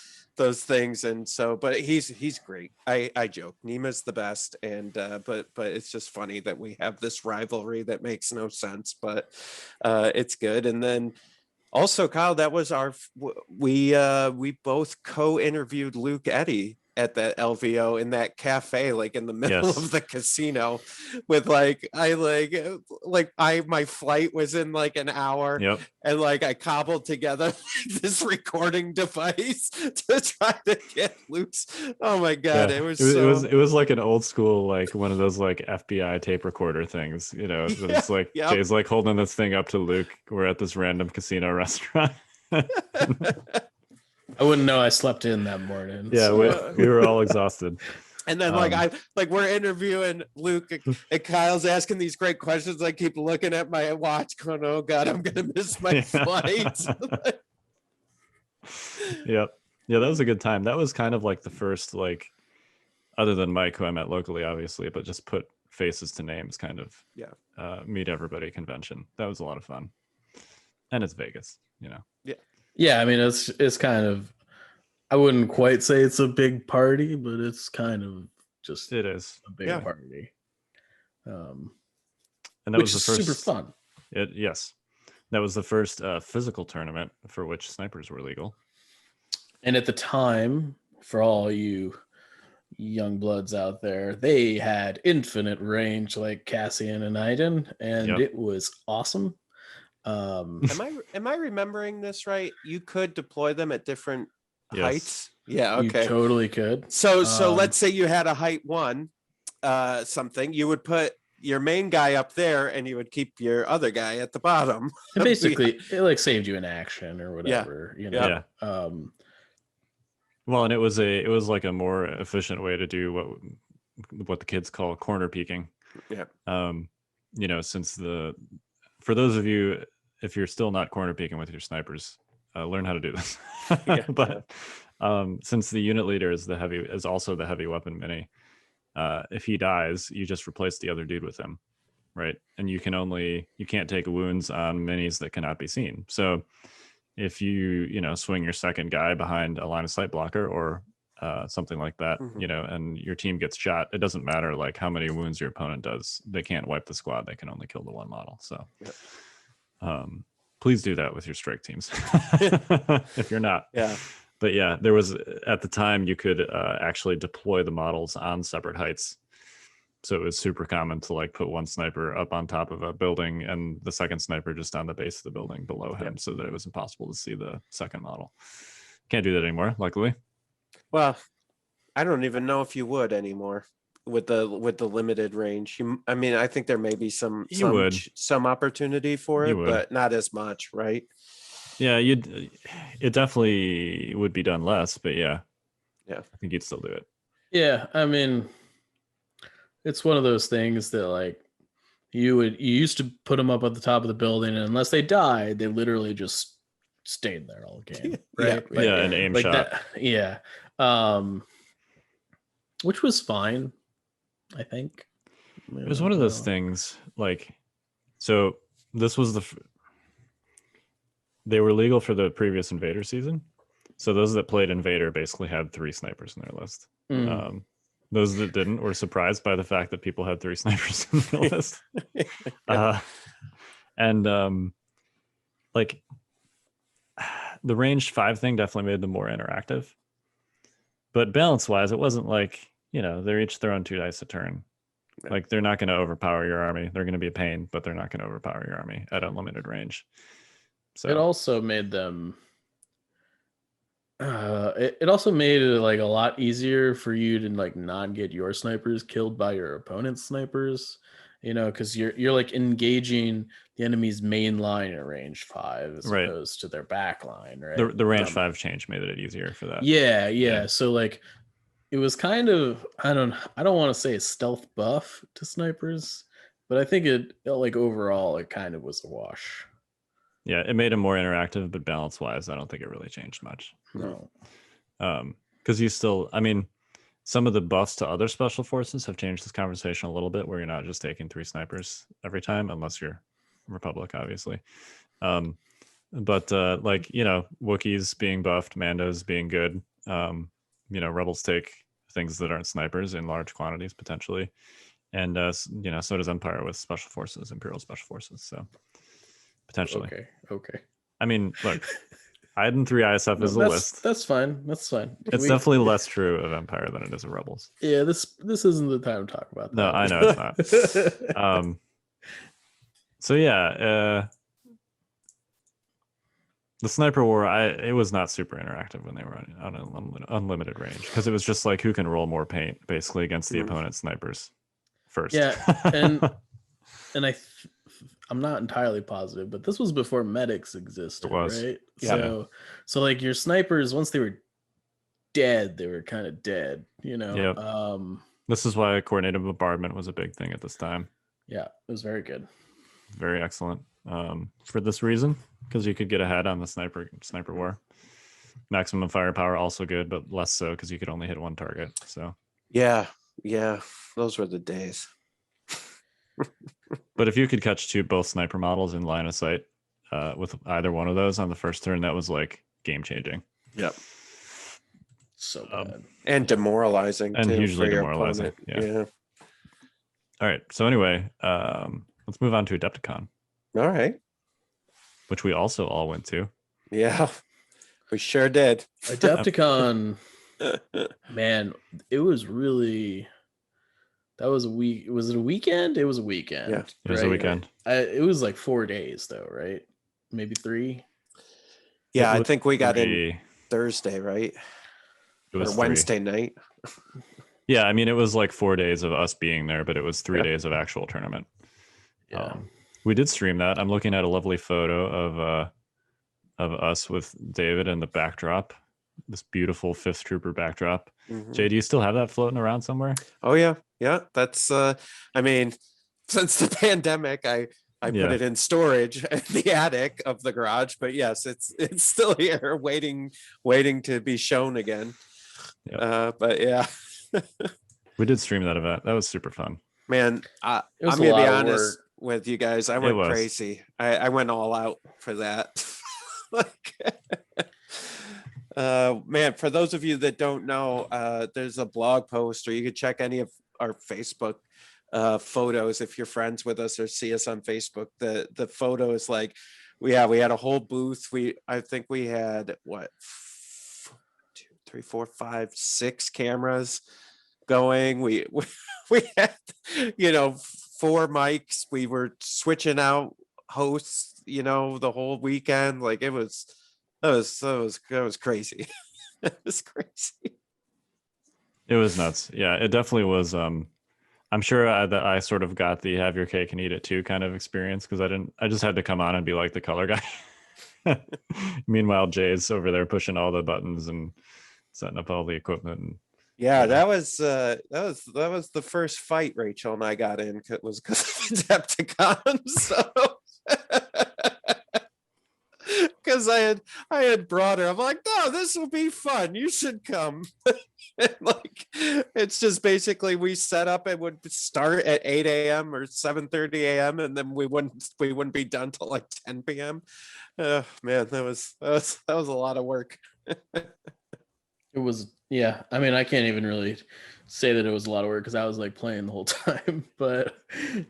things. And so, but he's great. I joke, Nima's the best. And but it's just funny that we have this rivalry that makes no sense, but it's good. And then also, Kyle, that was we both co-interviewed Luke Eddy at that LVO in that cafe, like in the middle of the casino with my flight was in like an hour. And like I cobbled together this recording device to try to get Luke's. Oh my God. It was like an old school, like one of those like FBI tape recorder things, it's like Jay's like holding this thing up to Luke. We're at this random casino restaurant. I wouldn't know I slept in that morning. Yeah, so. we were all exhausted. And then we're interviewing Luke and Kyle's asking these great questions. I keep looking at my watch going, oh God, I'm going to miss my flight. Yep. Yeah, that was a good time. That was kind of like the first, like, other than Mike, who I met locally, obviously, but just put faces to names kind of meet everybody convention. That was a lot of fun. And it's Vegas, Yeah. Yeah, I mean, it's kind of, I wouldn't quite say it's a big party, but it's kind of just it is a big party. And that which was is the first super fun. Yes, that was the first physical tournament for which snipers were legal. And at the time, for all you young bloods out there, they had infinite range like Cassian and Aiden, and it was awesome. Am I remembering this right? You could deploy them at different heights. Yeah, You okay. totally could. So let's say you had a height 1 something, you would put your main guy up there and you would keep your other guy at the bottom. And basically it like saved you an action or whatever, you know. Yeah. Well, and it was like a more efficient way to do what the kids call corner peeking. Yeah. You know, for those of you, if you're still not corner peeking with your snipers, learn how to do this. But since the unit leader is also the heavy weapon mini, if he dies, you just replace the other dude with him, right? And you can't take wounds on minis that cannot be seen. So if you swing your second guy behind a line of sight blocker or something like that, and your team gets shot, it doesn't matter like how many wounds your opponent does. They can't wipe the squad. They can only kill the one model. So please do that with your strike teams if you're not. Yeah. But yeah, there was, at the time, you could actually deploy the models on separate heights. So it was super common to like put one sniper up on top of a building and the second sniper just on the base of the building below him, so that it was impossible to see the second model. Can't do that anymore, luckily. Well, I don't even know if you would anymore with the limited range. I mean, I think there may be some opportunity for it, but not as much, right? Yeah, it definitely would be done less, but yeah, I think you'd still do it. Yeah, I mean, it's one of those things that like you used to put them up at the top of the building, and unless they died, they literally just stayed there all game, right? An aim shot. Which was fine, I think. It was one of those things, like, so this was they were legal for the previous Invader season. So those that played Invader basically had 3 snipers in their list. Those that didn't were surprised by the fact that people had 3 snipers in their list. Like the ranged 5 thing definitely made them more interactive. But balance wise, it wasn't like, they're each throwing 2 dice a turn. Like they're not going to overpower your army. They're going to be a pain, but they're not going to overpower your army at unlimited range. So it also made them it also made it like a lot easier for you to like not get your snipers killed by your opponent's snipers, because you're like engaging the enemy's main line at range 5 as opposed to their back line, right? The range 5 change made it easier for that. Yeah. So like it was kind of, I don't want to say a stealth buff to snipers, but I think it like overall it kind of was a wash. Yeah, it made them more interactive, but balance-wise, I don't think it really changed much. No. Because you still, I mean, some of the buffs to other special forces have changed this conversation a little bit, where you're not just taking 3 snipers every time, unless you're Republic, obviously. But like, Wookiees being buffed, Mandos being good. Rebels take things that aren't snipers in large quantities, potentially. And, so does Empire with special forces, Imperial special forces, so... potentially. Okay. I mean, look, Iden 3 ISF is a list. That's fine. It's definitely less true of Empire than it is of Rebels. Yeah, this isn't the time to talk about that. No, I know it's not. So yeah, the Sniper War, it was not super interactive when they were on an unlimited range, because it was just like who can roll more paint basically against the opponent's snipers first. Yeah, and I'm not entirely positive, but this was before medics existed, right? Yeah. So like your snipers, once they were dead, they were kind of dead, Yeah. This is why coordinated bombardment was a big thing at this time. Yeah, it was very good. Very excellent. For this reason, because you could get ahead on the sniper war. Maximum firepower also good, but less so because you could only hit one target. So yeah, those were the days. But if you could catch both sniper models in line of sight with either one of those on the first turn, that was like game changing. Yep. So bad. And demoralizing. And too, hugely demoralizing. Yeah. All right. So anyway, let's move on to Adepticon, All right. which we also all went to. Yeah, we sure did. Adepticon, man, it was really. That was a week. Was it a weekend? It was a weekend. Yeah, it was a weekend. It was like 4 days though, right? Maybe 3. Yeah, It I was think we got in 3. Thursday, right? It was Or 3. Wednesday night. Yeah, I mean, it was like 4 days of us being there, but it was 3 Yeah. days of actual tournament. Yeah. We did stream that. I'm looking at a lovely photo of us with David and the backdrop, this beautiful Fifth Trooper backdrop. Mhm. Jay, do you still have that floating around somewhere? Oh yeah, yeah. That's I mean, since the pandemic, I Yeah. put it in storage in the attic of the garage. But yes, it's still here, waiting to be shown again. Yep. But yeah, We did stream that event. That was super fun. man, It I'm was a gonna be lot of honest work. with you guys. I It went was. crazy. I went all out for that. Like, man, for those of you that don't know, there's a blog post, or you could check any of our Facebook photos if you're friends with us or see us on Facebook. The photo is like, we had a whole booth. I think we had what, 2, 3, 4, 5, 6 cameras going. We had 4 mics. We were switching out hosts, the whole weekend. Like that was crazy. It was crazy. It was nuts. Yeah, it definitely was. I'm sure that I sort of got the have your cake and eat it too kind of experience, because I just had to come on and be like the color guy. Meanwhile, Jay's over there pushing all the buttons and setting up all the equipment. And Yeah, that was the first fight Rachel and I got in. Was because of Adepticon. So because I had brought her, I'm like, no, this will be fun. You should come. And like, it's just basically we set up. It would start at 8 a.m. or 7:30 a.m. and then we wouldn't be done till like 10 p.m. Man, that was a lot of work. It was, yeah. I mean, I can't even really say that it was a lot of work because I was like playing the whole time. But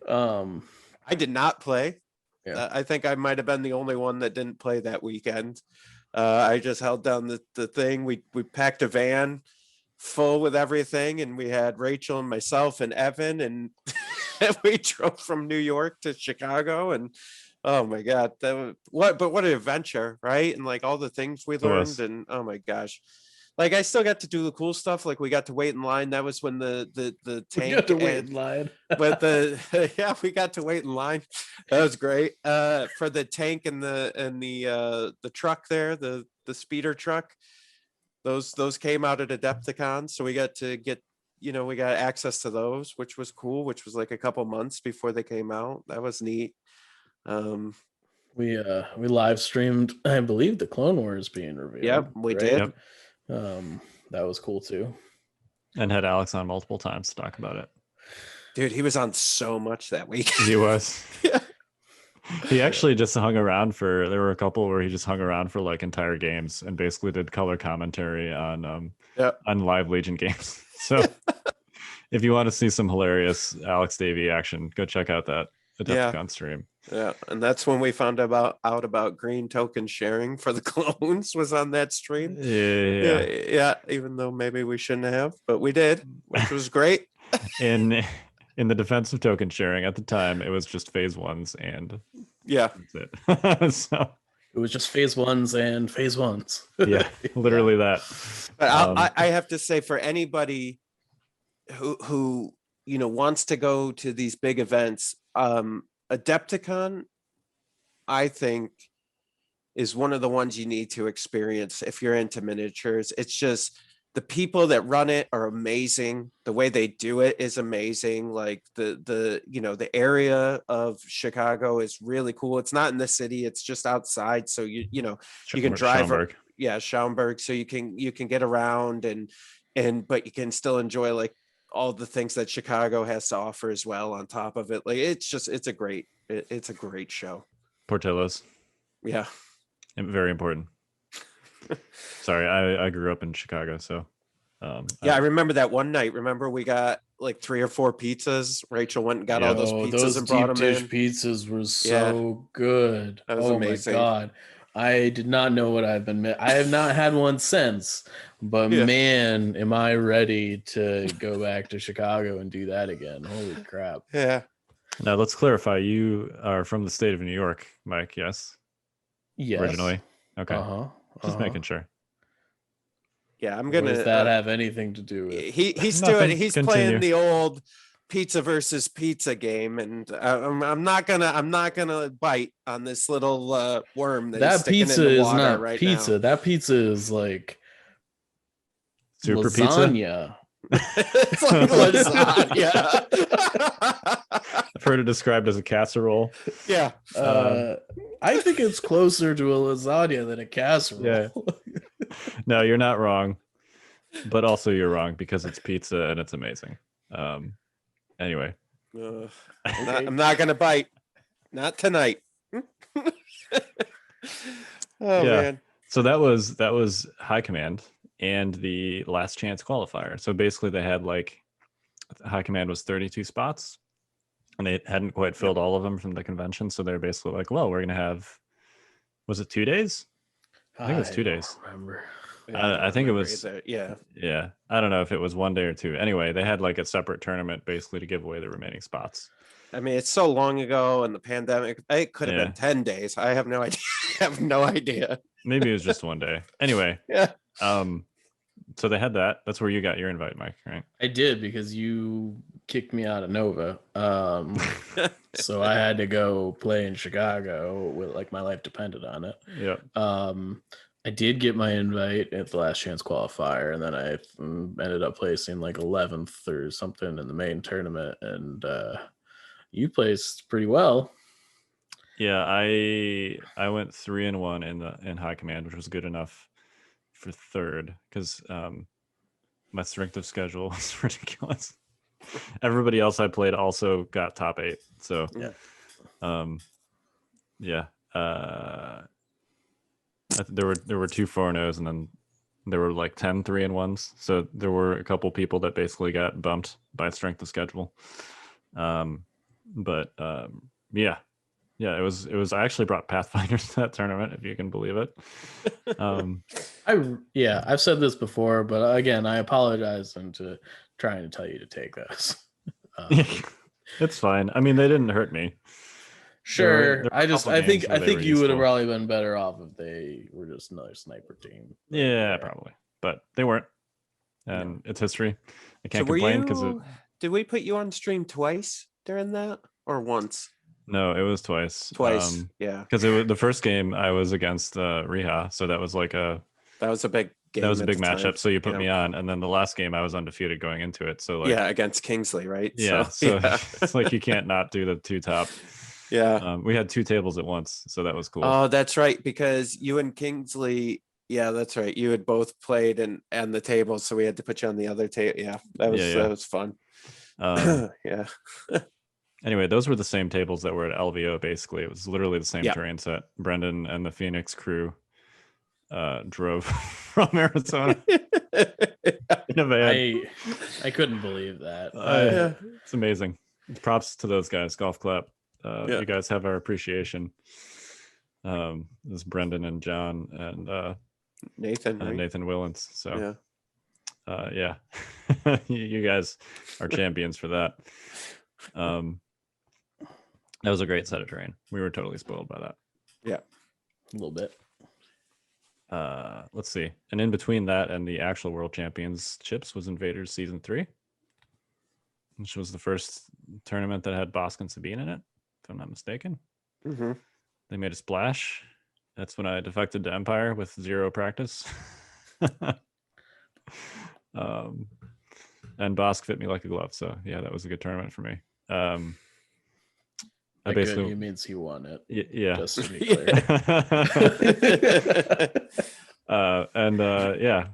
I did not play. Yeah. I think I might have been the only one that didn't play that weekend. I just held down the thing. We packed a van full with everything, and we had Rachel and myself and Evan, and we drove from New York to Chicago. And oh my God, what an adventure, right? And like all the things we learned, and oh my gosh. Like I still got to do the cool stuff. Like we got to wait in line. That was when the tank. We got to wait in line. But yeah, we got to wait in line. That was great. For the tank and the truck there, the speeder truck. Those came out at Adepticon, so we got to get we got access to those, which was cool. Which was like a couple months before they came out. That was neat. We live streamed, I believe, the Clone Wars being revealed. Yep, we did. Yep. That was cool too. And had Alex on multiple times to talk about it. Dude, he was on so much that week. He was. Yeah. He actually just hung around there were a couple where he just hung around for like entire games and basically did color commentary on live Legion games. So if you want to see some hilarious Alex Davey action, go check out that Adepticon stream. Yeah, and that's when we found out about green token sharing for the clones was on that stream. Yeah. Even though maybe we shouldn't have, but we did, which was great. In the defense of token sharing, at the time, it was just phase 1s, and yeah, that's it. So it was just phase 1s and phase 1s. Yeah, literally that. But I have to say, for anybody who wants to go to these big events, Adepticon, I think, is one of the ones you need to experience if you're into miniatures. It's just the people that run it are amazing. The way they do it is amazing. Like the area of Chicago is really cool. It's not in the city; it's just outside. So you can drive. Schaumburg. Yeah, Schaumburg. So you can get around but you can still enjoy like all the things that Chicago has to offer as well on top of it. Like it's a great show. Portillo's. Yeah. And very important. Sorry, I grew up in Chicago, so I remember that one night. Remember we got like 3 or 4 pizzas. Rachel went and got all those Yo, pizzas those and brought deep them dish in. pizzas were so good. That was Oh amazing. my god. I did not know what I've been I have not had one since, but Yeah. man, am I ready to go back to Chicago and do that again. Holy crap. Yeah. Now let's clarify. You are from the state of New York, Mike. Yes. Yes. Originally. Okay. Uh-huh. Just making sure. Yeah, I'm What gonna. does that have anything to do with? He's Nothing. doing. He's Continue. playing the old pizza versus pizza game, and I'm not gonna bite on this little worm that he's That sticking in pizza the is water not right pizza. now. That pizza is like Super lasagna. It's like lasagna. I've heard it described as a casserole. Yeah. I think it's closer to a lasagna than a casserole. Yeah. No, you're not wrong, but also you're wrong because it's pizza and it's amazing. Anyway, I'm not gonna bite. Not tonight. Man. So that was High Command and the Last Chance qualifier. So basically, they had like High Command was 32 spots, and they hadn't quite filled all of them from the convention. So they're basically like, well, we're gonna have. Was it 2 days? I think it was 2 days. Remember. I think it was. Yeah. Yeah, I don't know if it was 1 day or 2. Anyway, they had like a separate tournament basically to give away the remaining spots. I mean, it's so long ago, and the pandemic. It could have been 10 days. I have no idea. I have no idea. Maybe it was just 1 day. Anyway, Yeah. So they had that. That's where you got your invite, Mike, right? I did because you kicked me out of Nova. So I had to go play in Chicago with like my life depended on it. Yeah. I did get my invite at the Last Chance qualifier, and then I ended up placing like 11th or something in the main tournament, and you placed pretty well. Yeah, I went 3-1 in High Command, which was good enough for third because my strength of schedule was ridiculous. Everybody else I played also got top 8. So there were 2 4-0s, and then there were like 10 3-1s. So there were a couple people that basically got bumped by strength of schedule. Yeah, it was. I actually brought Pathfinders to that tournament, if you can believe it. I've said this before, but again, I apologize into trying to tell you to take those. It's fine. I mean, they didn't hurt me. Sure. I think you would have useful. probably been better off if they were just another sniper team. Yeah, probably, but they weren't, and it's history. I can't complain because did we put you on stream twice during that or once? No, it was twice. Yeah, because it was the first game I was against Riha, so that was like that was a big game. That was a big matchup. matchup. So you put me on, and then the last game I was undefeated going into it. So like, against Kingsley, right? Yeah, so it's like you can't not do the 2 top. Yeah, we had 2 tables at once, so that was cool. Oh, that's right, because you and Kingsley. Yeah, that's right. You had both played and the table, so we had to put you on the other table. Yeah, that was fun. Yeah. Anyway, those were the same tables that were at LVO. Basically, it was literally the same terrain set. Brendan and the Phoenix crew drove from Arizona in a van. I couldn't believe that. It's amazing. Props to those guys. Golf clap. You guys have our appreciation. This Brendan and John and Nathan, right? Nathan Willens. So you guys are champions for that. That was a great set of terrain. We were totally spoiled by that. Yeah, a little bit. Let's see. And in between that and the actual World Championships was Invaders Season 3, which was the first tournament that had Bosk and Sabine in it, if I'm not mistaken. Mm-hmm. They made a splash. That's when I defected to Empire with 0 practice. And Bosk fit me like a glove. So yeah, that was a good tournament for me. He means he won it. Yeah. Just to be clear. That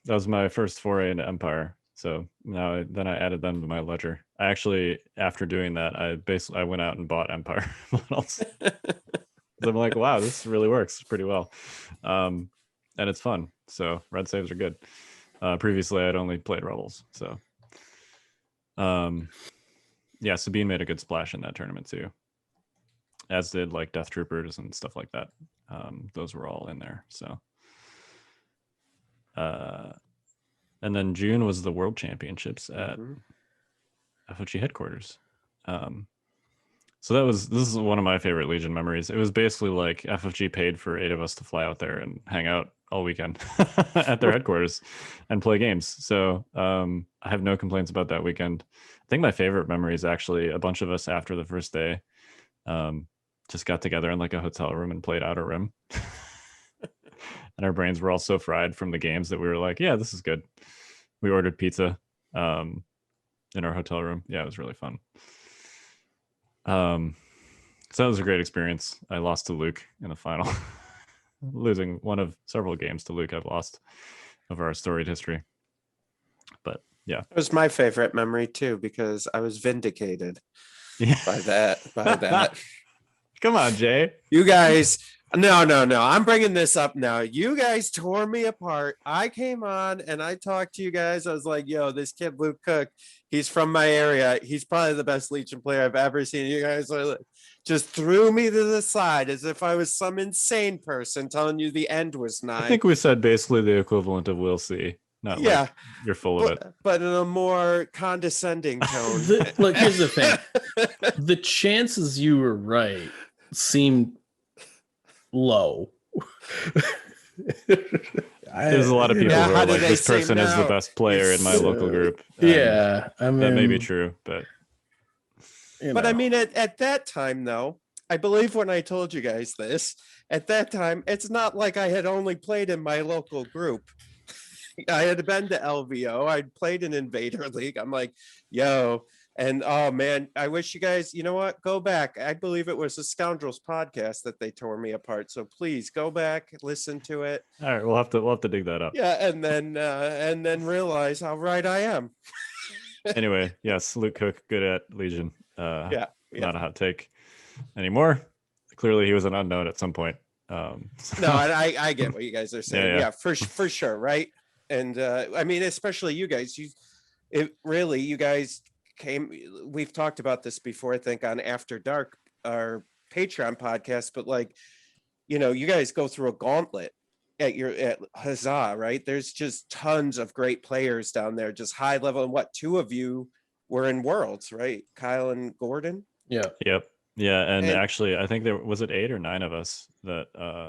was my first foray into Empire. So then I added them to my ledger. I actually, after doing that, I went out and bought Empire models. I'm like, wow, this really works pretty well. And it's fun. So red saves are good. Previously I'd only played Rebels. So Yeah, Sabine made a good splash in that tournament too, as did like Death Troopers and stuff like that. Those were all in there. So, and then June was the World Championships at FFG headquarters. So this is one of my favorite Legion memories. It was basically like FFG paid for 8 of us to fly out there and hang out all weekend at their headquarters and play games. So I have no complaints about that weekend. I think my favorite memory is actually a bunch of us after the first day just got together in like a hotel room and played Outer Rim. And our brains were all so fried from the games that we were like, yeah, this is good. We ordered pizza in our hotel room. Yeah, it was really fun. So that was a great experience. I lost to Luke in the final, losing one of several games to Luke I've lost of our storied history. But yeah, it was my favorite memory too, because I was vindicated by that. Come on, Jay. You guys, no. I'm bringing this up now. You guys tore me apart. I came on and I talked to you guys. I was like, yo, this kid, Luke Cook, he's from my area. He's probably the best Legion player I've ever seen. You guys are like, just threw me to the side as if I was some insane person telling you the end was nigh. I think we said basically the equivalent of we'll see. Not like you're full of it. But in a more condescending tone. Look, here's the thing. The chances you were right seemed low. There's a lot of people who are like, this person is the best player in my local group. Yeah, I mean, that may be true, but I mean, at that time, though, I believe when I told you guys this, at that time, it's not like I had only played in my local group. I had been to LVO. I'd played in Invader League. I'm like, yo, and oh man, I wish you guys, you know what? Go back. I believe it was the Scoundrels podcast that they tore me apart. So please go back, listen to it. All right, we'll have to dig that up. Yeah, and then realize how right I am. Anyway, yes, Luke Cook, good at Legion. Yeah. Not a hot take anymore. Clearly, he was an unknown at some point. No, I get what you guys are saying. Yeah, for sure, right? And I mean, especially you guys. You guys came. We've talked about this before, I think, on After Dark, our Patreon podcast. But like, you know, you guys go through a gauntlet at Huzzah, right? There's just tons of great players down there, just high level. And what, 2 of you were in Worlds, right? Kyle and Gordon. Yeah. Yep. Yeah, and actually, I think there was 8 or 9 of us that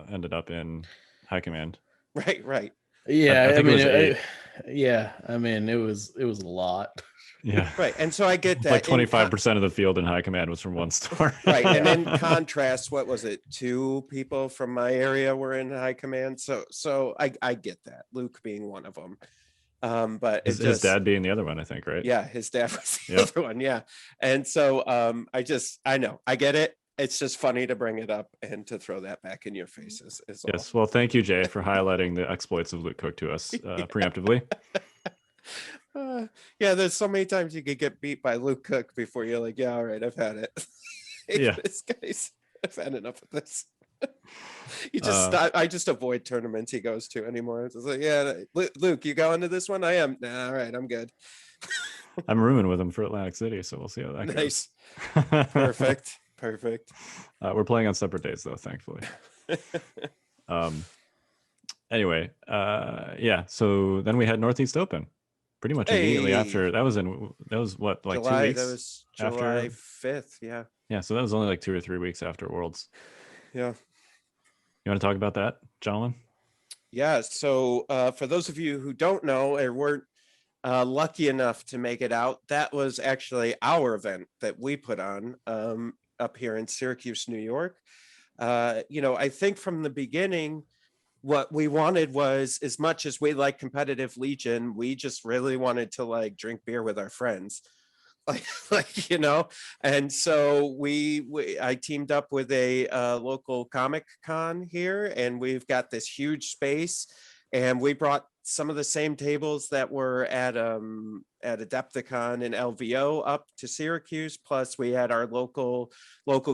ended up in High Command. Right. Yeah, I mean, it was a lot. Yeah. Right. And so I get that. Like 25% of the field in High Command was from one store. Right. And in contrast, what was it? 2 people from my area were in High Command. So I get that. Luke being one of them. But his dad being the other one, I think, right? Yeah, his dad was the other one. Yeah. And so I know, I get it. It's just funny to bring it up and to throw that back in your faces. Yes. Well, thank you, Jay, for highlighting the exploits of Luke Cook to us preemptively. Yeah, there's so many times you could get beat by Luke Cook before you're like, yeah, all right, I've had it. This guy's, I've had enough of this. I just avoid tournaments he goes to anymore. It's like, yeah, Luke, you going to this one? I am. Nah, all right, I'm good. I'm rooming with him for Atlantic City, so we'll see how that goes. Nice. Perfect. We're playing on separate days though, thankfully. Anyway, so then we had Northeast Open pretty much immediately after. That was what, like July, 2 weeks? That was July 5th. Yeah, so that was only like 2 or 3 weeks after Worlds. Yeah. You want to talk about that, gentlemen? Yeah, so for those of you who don't know or weren't lucky enough to make it out, that was actually our event that we put on up here in Syracuse, New York. I think from the beginning, what we wanted was, as much as we like competitive Legion, we just really wanted to like drink beer with our friends. And so I teamed up with a local Comic Con here, and we've got this huge space, and we brought some of the same tables that were at Adepticon and LVO up to Syracuse. Plus we had our local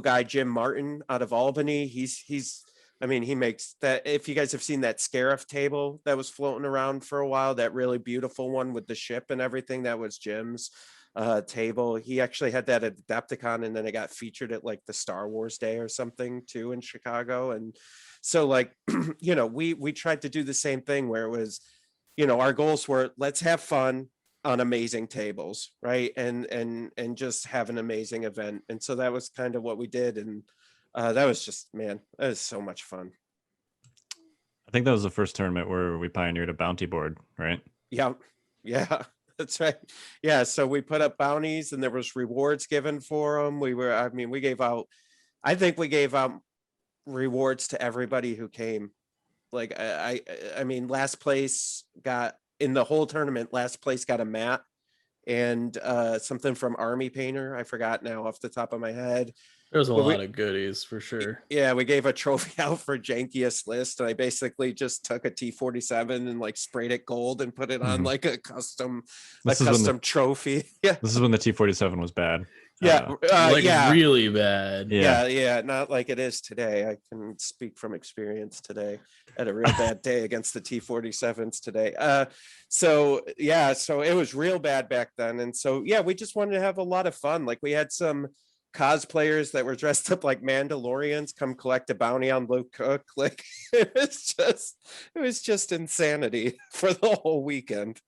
guy, Jim Martin, out of Albany. He's I mean, he makes that. If you guys have seen that Scarif table that was floating around for a while, that really beautiful one with the ship and everything, that was Jim's table. He actually had that at Adepticon, and then it got featured at like the Star Wars Day or something too in Chicago. And so like, we tried to do the same thing where it was, our goals were, let's have fun on amazing tables, right? And just have an amazing event. And so that was kind of what we did. And that was just, man, that was so much fun. I think that was the first tournament where we pioneered a bounty board, right? Yeah. That's right. Yeah, so we put up bounties and there was rewards given for them. I think we gave out rewards to everybody who came. Like I mean, last place got, in the whole tournament, last place got a mat and something from Army Painter. I forgot now off the top of my head. There's a lot of goodies for sure. Yeah, we gave a trophy out for jankiest list, and I basically just took a T-47 and like sprayed it gold and put it on like a custom trophy. Yeah, this is when the T-47 was bad. Really bad. Yeah, not like it is today. I can speak from experience today. Had a real bad day against the T-47s today. So it was real bad back then, and so we just wanted to have a lot of fun. Like we had some cosplayers that were dressed up like Mandalorians come collect a bounty on Luke Cook. Like it was just insanity for the whole weekend.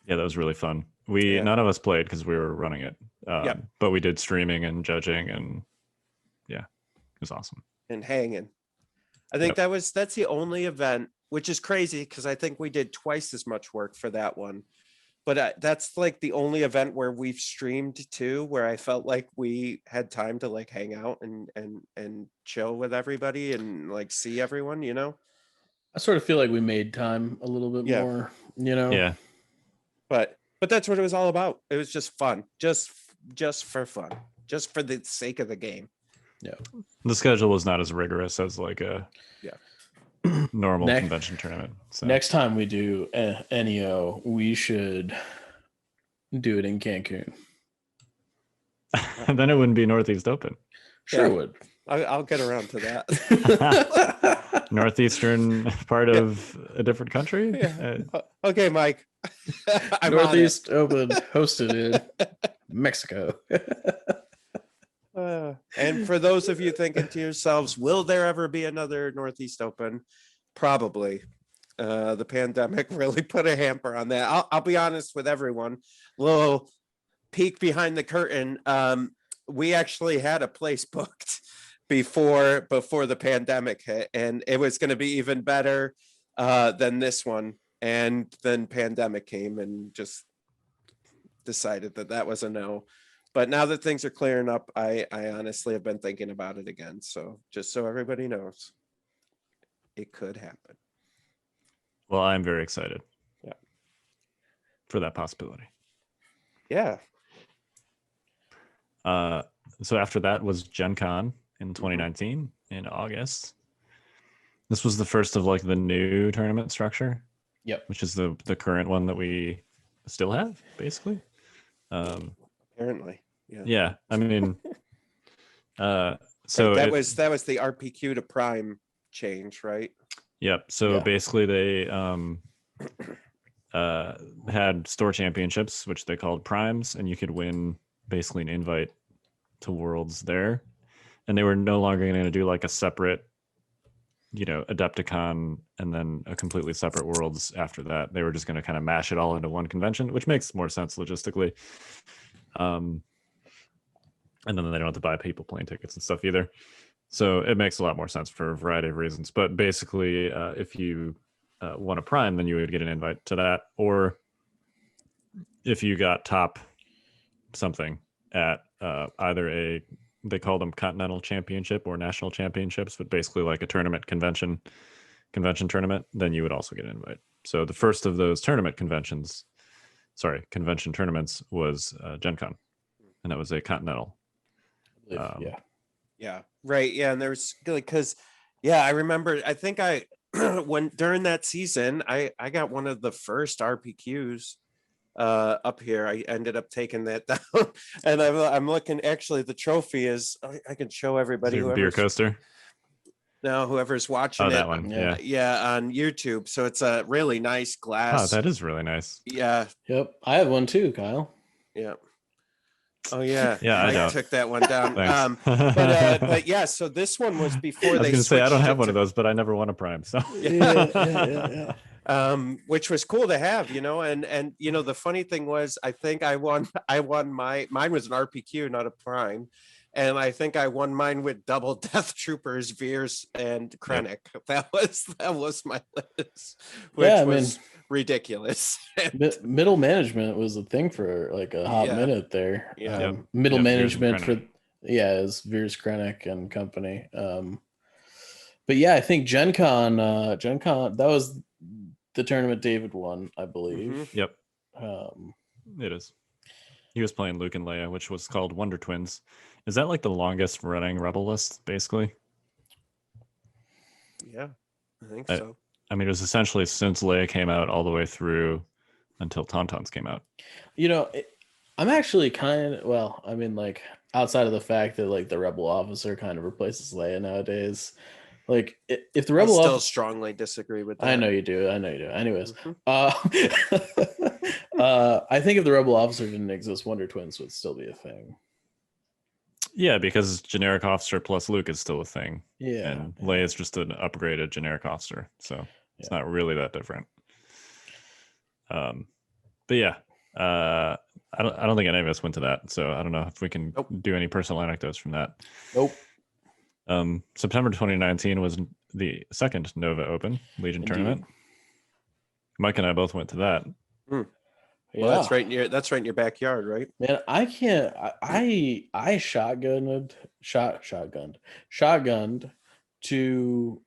Yeah, that was really fun. None of us played because we were running it, but we did streaming and judging, and it was awesome. And hanging. I think that's the only event, which is crazy because I think we did twice as much work for that one. But that's like the only event where we've streamed too, where I felt like we had time to like hang out and chill with everybody and like see everyone, I sort of feel like we made time a little bit more, Yeah. But that's what it was all about. It was just fun, just for fun, just for the sake of the game. Yeah. The schedule was not as rigorous as like a normal convention tournament. So. Next time we do NEO, we should do it in Cancun. And then it wouldn't be Northeast Open. Sure would. I'll get around to that. Northeastern part of a different country? Yeah. Okay, Mike. Northeast Open hosted in Mexico. And for those of you thinking to yourselves, will there ever be another Northeast Open? Probably. The pandemic really put a hamper on that. I'll be honest with everyone. Little peek behind the curtain. We actually had a place booked before the pandemic hit, and it was going to be even better than this one. And then pandemic came and just decided that was a no. But now that things are clearing up, I honestly have been thinking about it again. So just so everybody knows, it could happen. Well, I'm very excited. Yeah. For that possibility. Yeah. So after that was Gen Con in 2019 in August. This was the first of like the new tournament structure. Yep. Which is the current one that we still have, basically. Apparently. Yeah. I mean, so that was the RPQ to Prime change, right? Yep. So basically they had store championships, which they called primes, and you could win basically an invite to Worlds there. And they were no longer going to do like a separate, Adepticon and then a completely separate Worlds after that. They were just going to kind of mash it all into one convention, which makes more sense logistically. And then they don't have to buy people plane tickets and stuff either. So it makes a lot more sense for a variety of reasons. But basically, if you won a prime, then you would get an invite to that. Or if you got top something at either they call them continental championship or national championships, but basically like a convention tournament, then you would also get an invite. So the first of those convention tournaments was Gen Con, and that was a continental. Yeah. Right. Yeah. And there's because, I remember, I think when during that season, I got one of the first RPQs up here. I ended up taking that down, and I'm looking. Actually, the trophy is. I can show everybody. Your beer coaster. Now, whoever's watching it, that one. yeah, on YouTube. So it's a really nice glass. Oh, that is really nice. Yeah. Yep, I have one too, Kyle. Yeah. Oh yeah. Yeah, I I took that one down. Thanks. But yeah, so this one was before I was they going to say I don't switched have it one to- of those, but I never won a prime. So Yeah. which was cool to have, and the funny thing was I think I won mine was an RPQ, not a prime. And I think I won mine with double Death Troopers, Veers, and Krennic. Yep. That was my list, which was ridiculous. Middle management was a thing for like a hot minute there. Yeah. Middle management Veers is Veers, Krennic, and company. But yeah, I think Gen Con, that was the tournament David won, I believe. Mhm. Yep. It is. He was playing Luke and Leia, which was called Wonder Twins. Is that like the longest running Rebel list, basically? Yeah, I think so. I mean, it was essentially since Leia came out all the way through until Tauntauns came out. I'm actually like outside of the fact that like the Rebel officer kind of replaces Leia nowadays. Like if the Rebel I still officer, strongly disagree with that. I know you do. Anyways, Mhm. I think if the Rebel officer didn't exist, Wonder Twins would still be a thing. Yeah, because generic officer plus Luke is still a thing. Yeah, and Leia is just an upgraded generic officer, so it's not really that different. But yeah, I don't think any of us went to that, so I don't know if we can do any personal anecdotes from that. Nope. September 2019 was the second Nova Open Legion tournament. Mike and I both went to that. Yeah. Well, that's right in your backyard, right? Man, I can't. I shotgunned to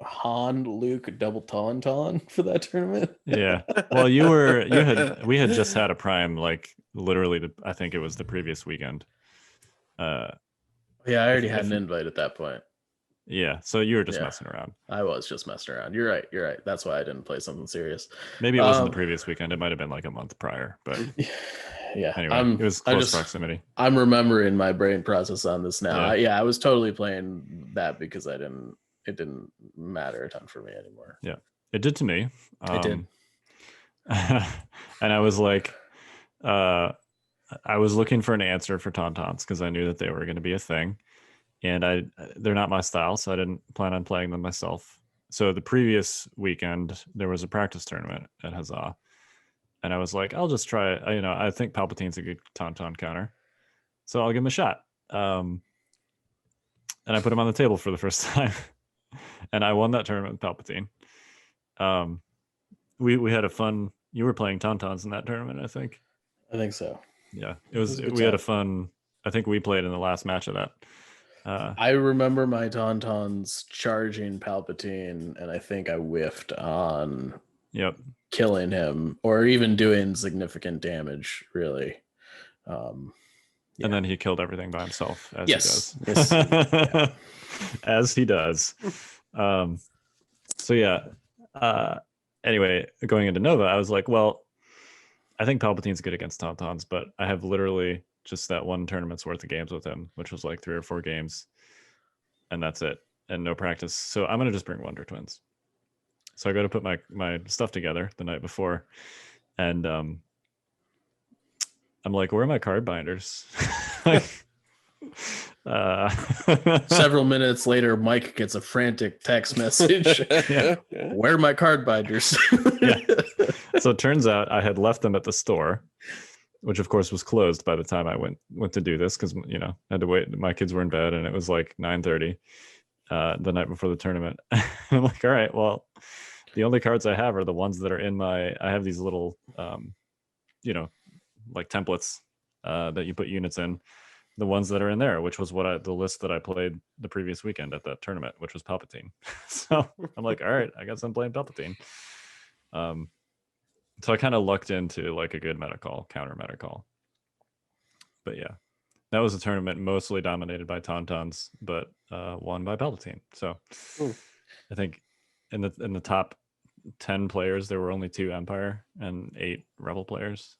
Han Luke double tauntaun for that tournament. Yeah. Well, we had just had a prime, like literally I think it was the previous weekend. Yeah, I already had an invite at that point. Yeah, so you were just messing around. I was just messing around. You're right. That's why I didn't play something serious. Maybe it wasn't the previous weekend. It might have been like a month prior, but yeah. Anyway, it was close proximity. I'm remembering my brain process on this now. I was totally playing that because it didn't matter a ton for me anymore. Yeah, it did to me. It did. And I was like, I was looking for an answer for Tauntauns because I knew that they were going to be a thing. And they're not my style, so I didn't plan on playing them myself. So the previous weekend, there was a practice tournament at Huzzah. And I was like, I'll just try it. I think Palpatine's a good Tauntaun counter. So I'll give him a shot. And I put him on the table for the first time. And I won that tournament with Palpatine. We had a fun... You were playing Tauntauns in that tournament, I think. I think so. Yeah. We had a fun... I think we played in the last match of that. I remember my Tauntauns charging Palpatine, and I think I whiffed on killing him or even doing significant damage, really. And then he killed everything by himself, as he does. Yes. As he does. So yeah. Anyway, going into Nova, I was like, well, I think Palpatine's good against Tauntauns, but I have literally just that one tournament's worth of games with him, which was like 3 or 4 games, and that's it, and no practice. So I'm gonna just bring Wonder Twins. So I go to put my stuff together the night before, and I'm like, where are my card binders? Several minutes later, Mike gets a frantic text message. Where are my card binders? So it turns out I had left them at the store, which of course was closed by the time I went to do this because I had to wait. My kids were in bed and it was like 9:30 the night before the tournament. I'm like, all right, well, the only cards I have are the ones that are in I have these little like templates that you put units in, the ones that are in there, which was the list that I played the previous weekend at that tournament, which was Palpatine. So I'm like, all right, I guess I'm playing Palpatine. So I kind of lucked into like a good counter meta call. But yeah, that was a tournament mostly dominated by Tauntauns, but won by Palpatine. So I think in the top 10 players, there were only 2 Empire and 8 Rebel players.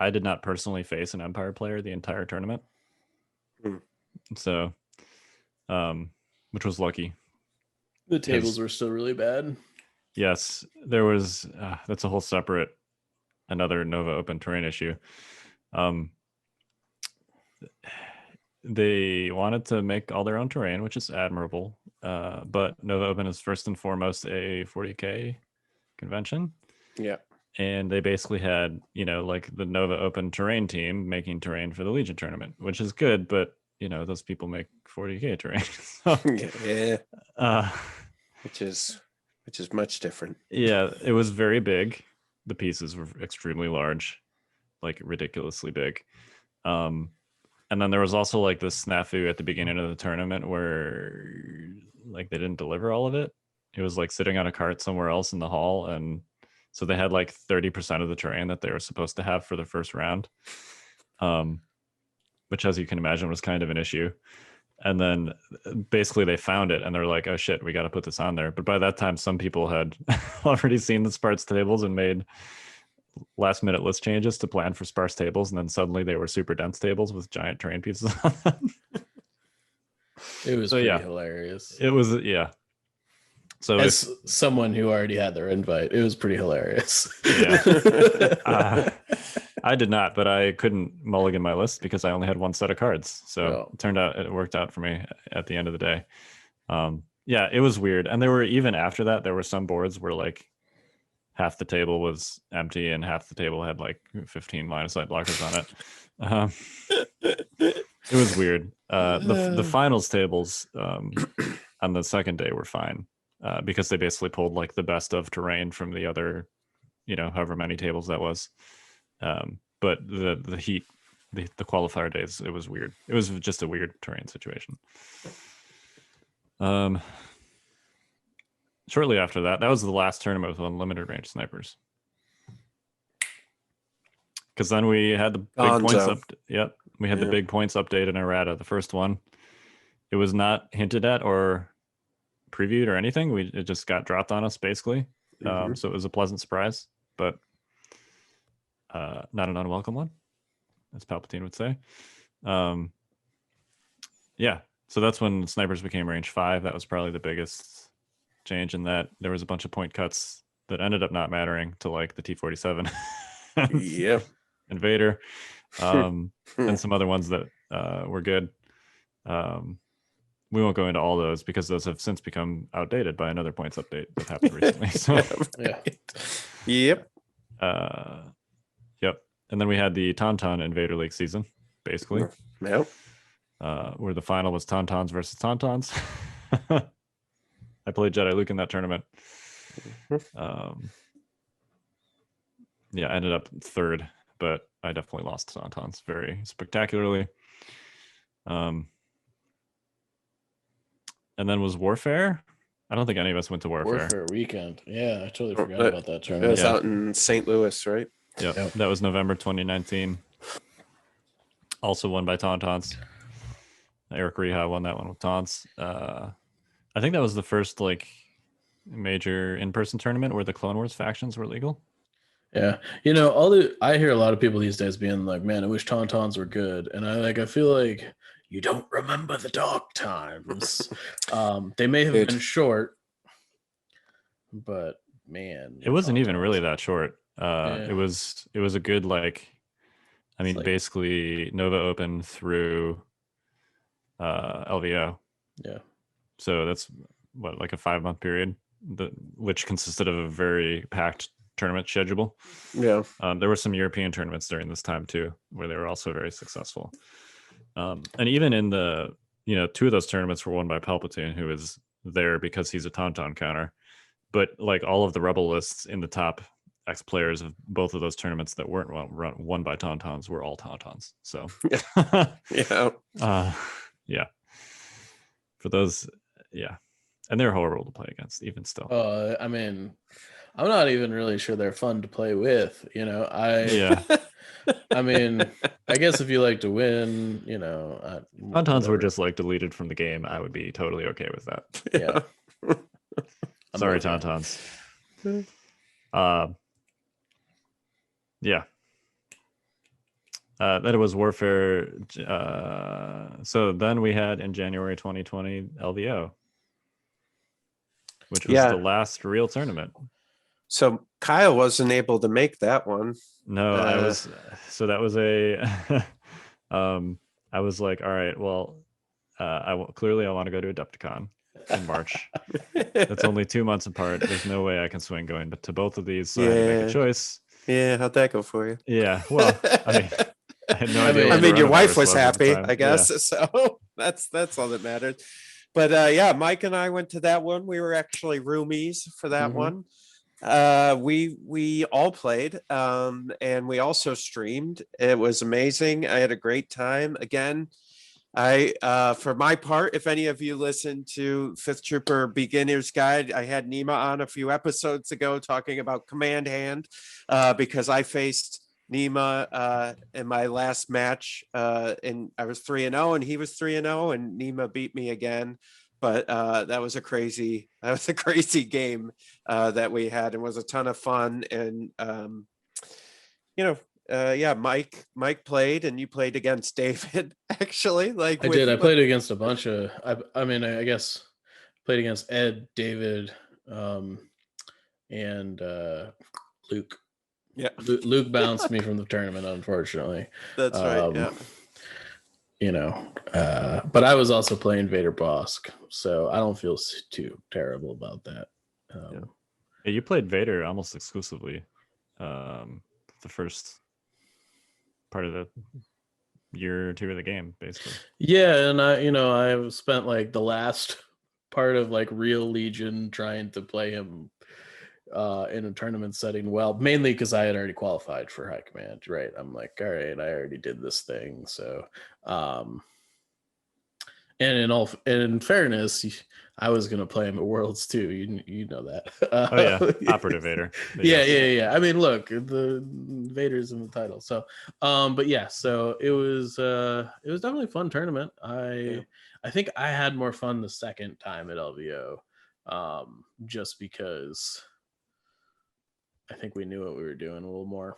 I did not personally face an Empire player the entire tournament. So, which was lucky. The tables were still really bad. Yes, there was. That's a whole separate, another Nova Open terrain issue. They wanted to make all their own terrain, which is admirable. But Nova Open is first and foremost a 40K convention. Yeah. And they basically had, like the Nova Open terrain team making terrain for the Legion tournament, which is good, but those people make 40K terrain. So, yeah. Which is much different. Yeah, it was very big. The pieces were extremely large, like ridiculously big. And then there was also like this snafu at the beginning of the tournament where like they didn't deliver all of it. It was like sitting on a cart somewhere else in the hall, and so they had like 30% of the terrain that they were supposed to have for the first round, which, as you can imagine, was kind of an issue. And then basically they found it and they're like, oh shit, we got to put this on there. But by that time, some people had already seen the sparse tables and made last minute list changes to plan for sparse tables. And then suddenly they were super dense tables with giant terrain pieces on them. It was pretty hilarious. It was, yeah. So as someone who already had their invite, it was pretty hilarious. Yeah. I did not, but I couldn't mulligan my list because I only had one set of cards. So it turned out it worked out for me at the end of the day. Yeah, it was weird. And there were, even after that, there were some boards where like half the table was empty and half the table had like 15 line of sight blockers on it. It was weird. The finals tables on the second day were fine because they basically pulled like the best of terrain from the other, however many tables that was. But the heat, the qualifier days, it was weird. It was just a weird terrain situation. Shortly after that was the last tournament with unlimited range snipers. Because then we had the big points up. Yep, we had the big points update in errata. The first one, it was not hinted at or previewed or anything. It just got dropped on us basically. So it was a pleasant surprise, but not an unwelcome one, as Palpatine would say. Yeah, so that's when snipers became range 5. That was probably the biggest change in that there was a bunch of point cuts that ended up not mattering to like the T-47. Yeah. Invader. And some other ones that were good. We won't go into all those because those have since become outdated by another points update that happened recently. So Yep. Yep. And then we had the Tauntaun Invader League season, basically. Yep. Where the final was Tauntauns versus Tauntauns. I played Jedi Luke in that tournament. Yeah, I ended up third, but I definitely lost to Tauntauns very spectacularly. And then was Warfare. I don't think any of us went to Warfare. Warfare weekend. Yeah, I totally forgot about that It tournament. was out in St. Louis, right? Yep. That was November 2019. Also won by Tauntauns. Eric Reha won that one with Taunts. I think that was the first like major in-person tournament where the Clone Wars factions were legal. Yeah, I hear a lot of people these days being like, "Man, I wish Tauntauns were good," and I feel like you don't remember the dark times. They may have been short, but man, it wasn't even really that short. It was a good basically Nova Open through LVO. Yeah. So that's like a 5-month period, which consisted of a very packed tournament schedule. Yeah. There were some European tournaments during this time too, where they were also very successful. And even in the, 2 of those tournaments were won by Palpatine, who is there because he's a Tauntaun counter. But like all of the Rebel lists in the top X players of both of those tournaments that weren't won by Tauntauns were all Tauntauns. So yeah. For those, yeah. And they're horrible to play against, even still. I'm not even really sure they're fun to play with. I guess if you like to win, Tauntauns were just like deleted from the game. I would be totally okay with that. Yeah. Sorry, with you. Tauntauns. Yeah. That it was Warfare. So then we had in January 2020 LVO, which was Yeah. the last real tournament. So Kyle wasn't able to make that one. No, I was. So that was a. I was like, all right, well, clearly I want to go to Adepticon in March. That's only 2 months apart. There's no way I can swing going to both of these, so I had to make a choice. Yeah, how'd that go for you? Yeah, well, I mean, I had no idea. mean- what I mean, your wife coronavirus was at the happy, time. I guess. So that's all that matters. But yeah, Mike and I went to that one. We were actually roomies for that one. We all played, and we also streamed. It was amazing. I had a great time. Again, for my part, if any of you listen to Fifth Trooper Beginner's Guide, I had Nima on a few episodes ago talking about Command Hand, because I faced Nima in my last match, and I was 3-0 and he was 3-0 and Nima beat me again. But that was a crazy game that we had, and was a ton of fun. And yeah, Mike played, and you played against David. Actually, like I did. I played against a bunch of. I mean, I guess played against Ed, David, and Luke. Yeah, Luke bounced me from the tournament, unfortunately. that's right. Yeah. But I was also playing Vader Bosk, so I don't feel too terrible about that. Yeah, you played Vader almost exclusively the first part of the year or two of the game, basically. Yeah, and I've spent like the last part of like real Legion trying to play him in a tournament setting well, mainly because I had already qualified for High Command, right? I'm like, all right, I already did this thing. So and in fairness, I was gonna play him at Worlds too. You know that. Oh yeah, Operative Vader. But Yeah. I mean, look, the Vader's in the title. So but yeah, so it was definitely a fun tournament. I think I had more fun the second time at LVO, just because I think we knew what we were doing a little more,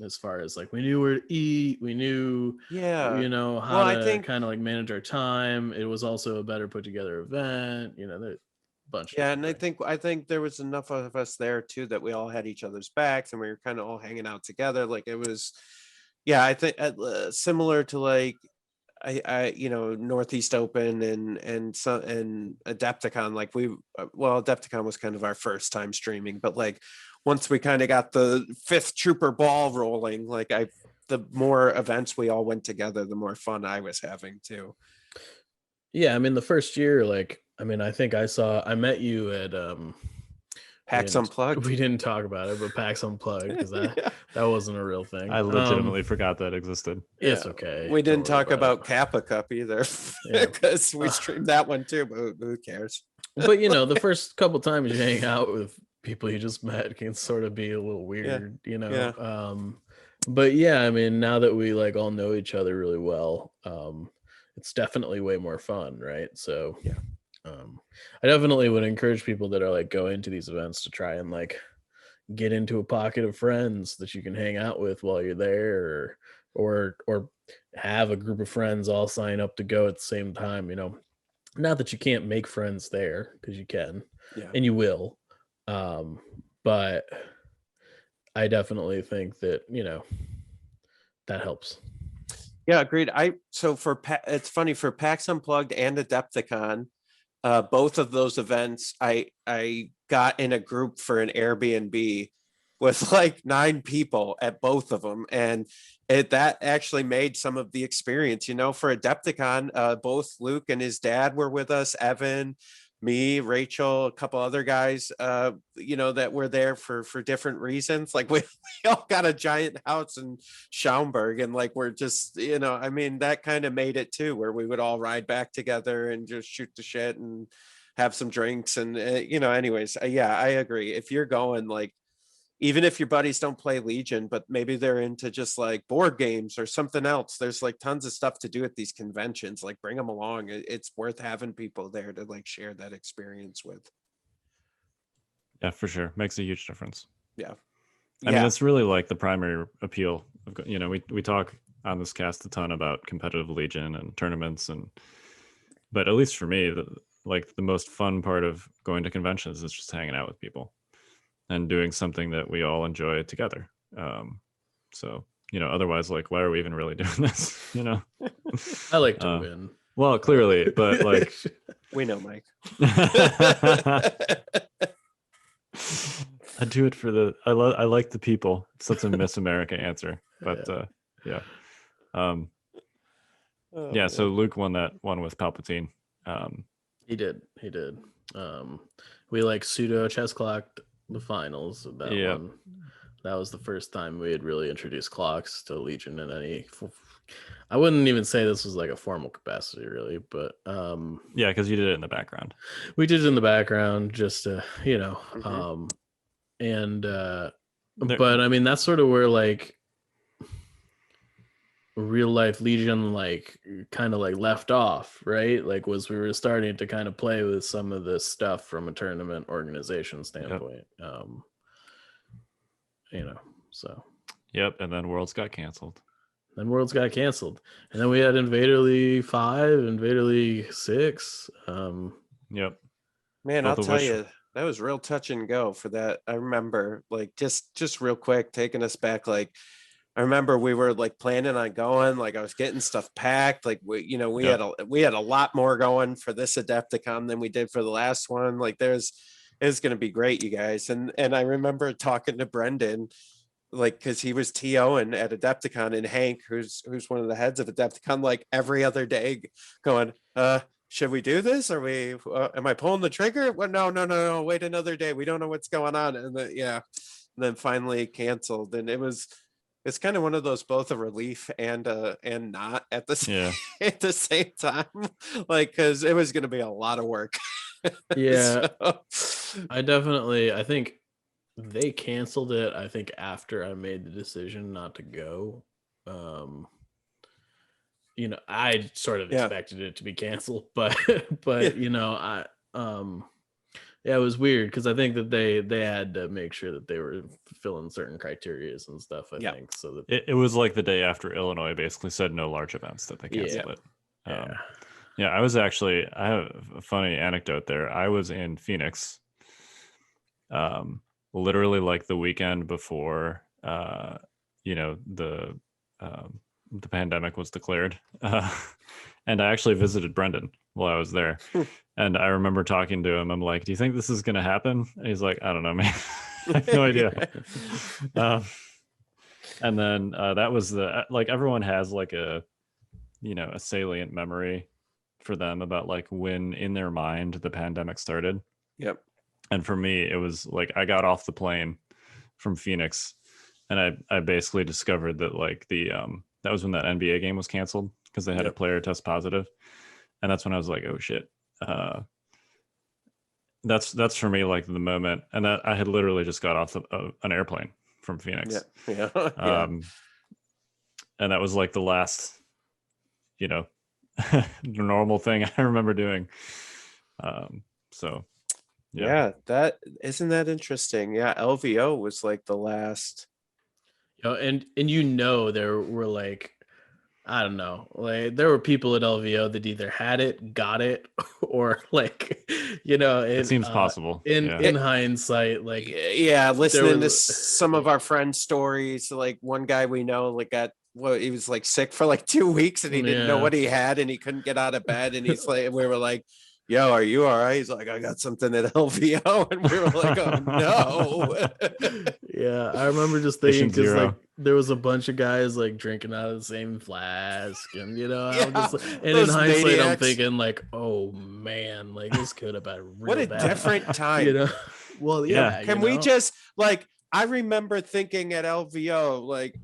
as far as like we knew where to eat, we knew how to kind of like manage our time. It was also a better put together event, the bunch of And things. I think there was enough of us there too that we all had each other's backs, and we were kind of all hanging out together. Like it was, I think similar to like I Northeast Open and Adepticon. Like Adepticon was kind of our first time streaming, but like once we kind of got the Fifth Trooper ball rolling, like the more events we all went together, the more fun I was having too. Yeah, I mean the first year, like I think I met you at PAX Unplugged. We didn't talk about it, but PAX Unplugged, because that wasn't a real thing. I legitimately forgot that existed. It's okay. We didn't talk about Kappa Cup either, because we streamed that one too, but who cares? But the first couple times you hang out with people you just met can sort of be a little weird, but yeah, I mean, now that we like all know each other really well, it's definitely way more fun, right? So I definitely would encourage people that are like going to these events to try and like get into a pocket of friends that you can hang out with while you're there, or have a group of friends all sign up to go at the same time. Not that you can't make friends there, because you can, and you will, but I definitely think that that helps. Yeah, agreed. It's funny, for PAX Unplugged and Adepticon, both of those events, I got in a group for an Airbnb with like 9 people at both of them, and that actually made some of the experience. For Adepticon, both Luke and his dad were with us, Evan, me, Rachel, a couple other guys, that were there for different reasons. Like we all got a giant house in Schaumburg, and like we're just, that kind of made it too, where we would all ride back together and just shoot the shit and have some drinks. And anyways, yeah, I agree. If you're going, like, even if your buddies don't play Legion, but maybe they're into just like board games or something else, there's like tons of stuff to do at these conventions. Like bring them along. It's worth having people there to like share that experience with. Yeah, for sure. Makes a huge difference. Yeah. I mean, that's really like the primary appeal. We talk on this cast a ton about competitive Legion and tournaments, but at least for me, the most fun part of going to conventions is just hanging out with people and doing something that we all enjoy together. So, otherwise, like, why are we even really doing this? I like to win. Well, clearly, but like, we know, Mike. I do it for I like the people. It's such a Miss America answer, but yeah. So Luke won that one with Palpatine. He did. We like pseudo chess clocked the finals of that one. That was the first time we had really introduced clocks to Legion in any. I wouldn't even say this was like a formal capacity, really, but yeah, because you did it in the background. We did it in the background, just to but I mean that's sort of where like real life Legion like kind of like left off, right? Like we were starting to kind of play with some of this stuff from a tournament organization standpoint. So and then Worlds got canceled. And then we had Invader League 5, Invader League 6. Man, Both I'll tell you, that was real touch and go for that. I remember, like, just real quick, taking us back. Like, I remember we were like planning on going. Like, I was getting stuff packed. Like, we had a lot more going for this Adepticon than we did for the last one. Like, it's going to be great, you guys. And I remember talking to Brendan, like, because he was TOing at Adepticon, and Hank, who's one of the heads of Adepticon, like every other day, going, should we do this? Are we? Am I pulling the trigger? Well, no. Wait another day. We don't know what's going on. And then finally canceled. And it's kind of one of those, both a relief and not at the same time, like, because it was going to be a lot of work. Yeah, so. I think they canceled it, I think, after I made the decision not to go. I sort of expected it to be canceled, but it was weird because I think that they had to make sure that they were fulfilling certain criteria and stuff. I think so that it was like the day after Illinois basically said no large events, that they canceled it. I have a funny anecdote there. I was in Phoenix, literally like the weekend before, the pandemic was declared. And I actually visited Brendan while I was there. And I remember talking to him. I'm like, do you think this is going to happen? And he's like, I don't know, man. I have no idea. And then that was like, everyone has like a salient memory for them about like when in their mind the pandemic started. Yep. And for me, it was like I got off the plane from Phoenix, and I basically discovered that like that was when that NBA game was canceled because they had a player test positive, and that's when I was like, oh shit. That's for me like the moment, and that I had literally just got off an airplane from Phoenix. And that was like the last, normal thing I remember doing. That isn't that interesting. LVO was like the last, and there were like, I don't know, like there were people at LVO that either had it, got it, or like, it seems possible in hindsight, like listening to some of our friends' stories. Like one guy we know like he was like sick for like 2 weeks and he didn't know what he had and he couldn't get out of bed, and he's like, we were like, yo, are you all right? He's like, I got something at LVO. And we were like, oh no. I remember just thinking, because like there was a bunch of guys like drinking out of the same flask, and I'm just like, and in hindsight maniacs. I'm thinking like, oh man, like this could have been real what a bad. different time. Well, can we just like, I remember thinking at LVO, like,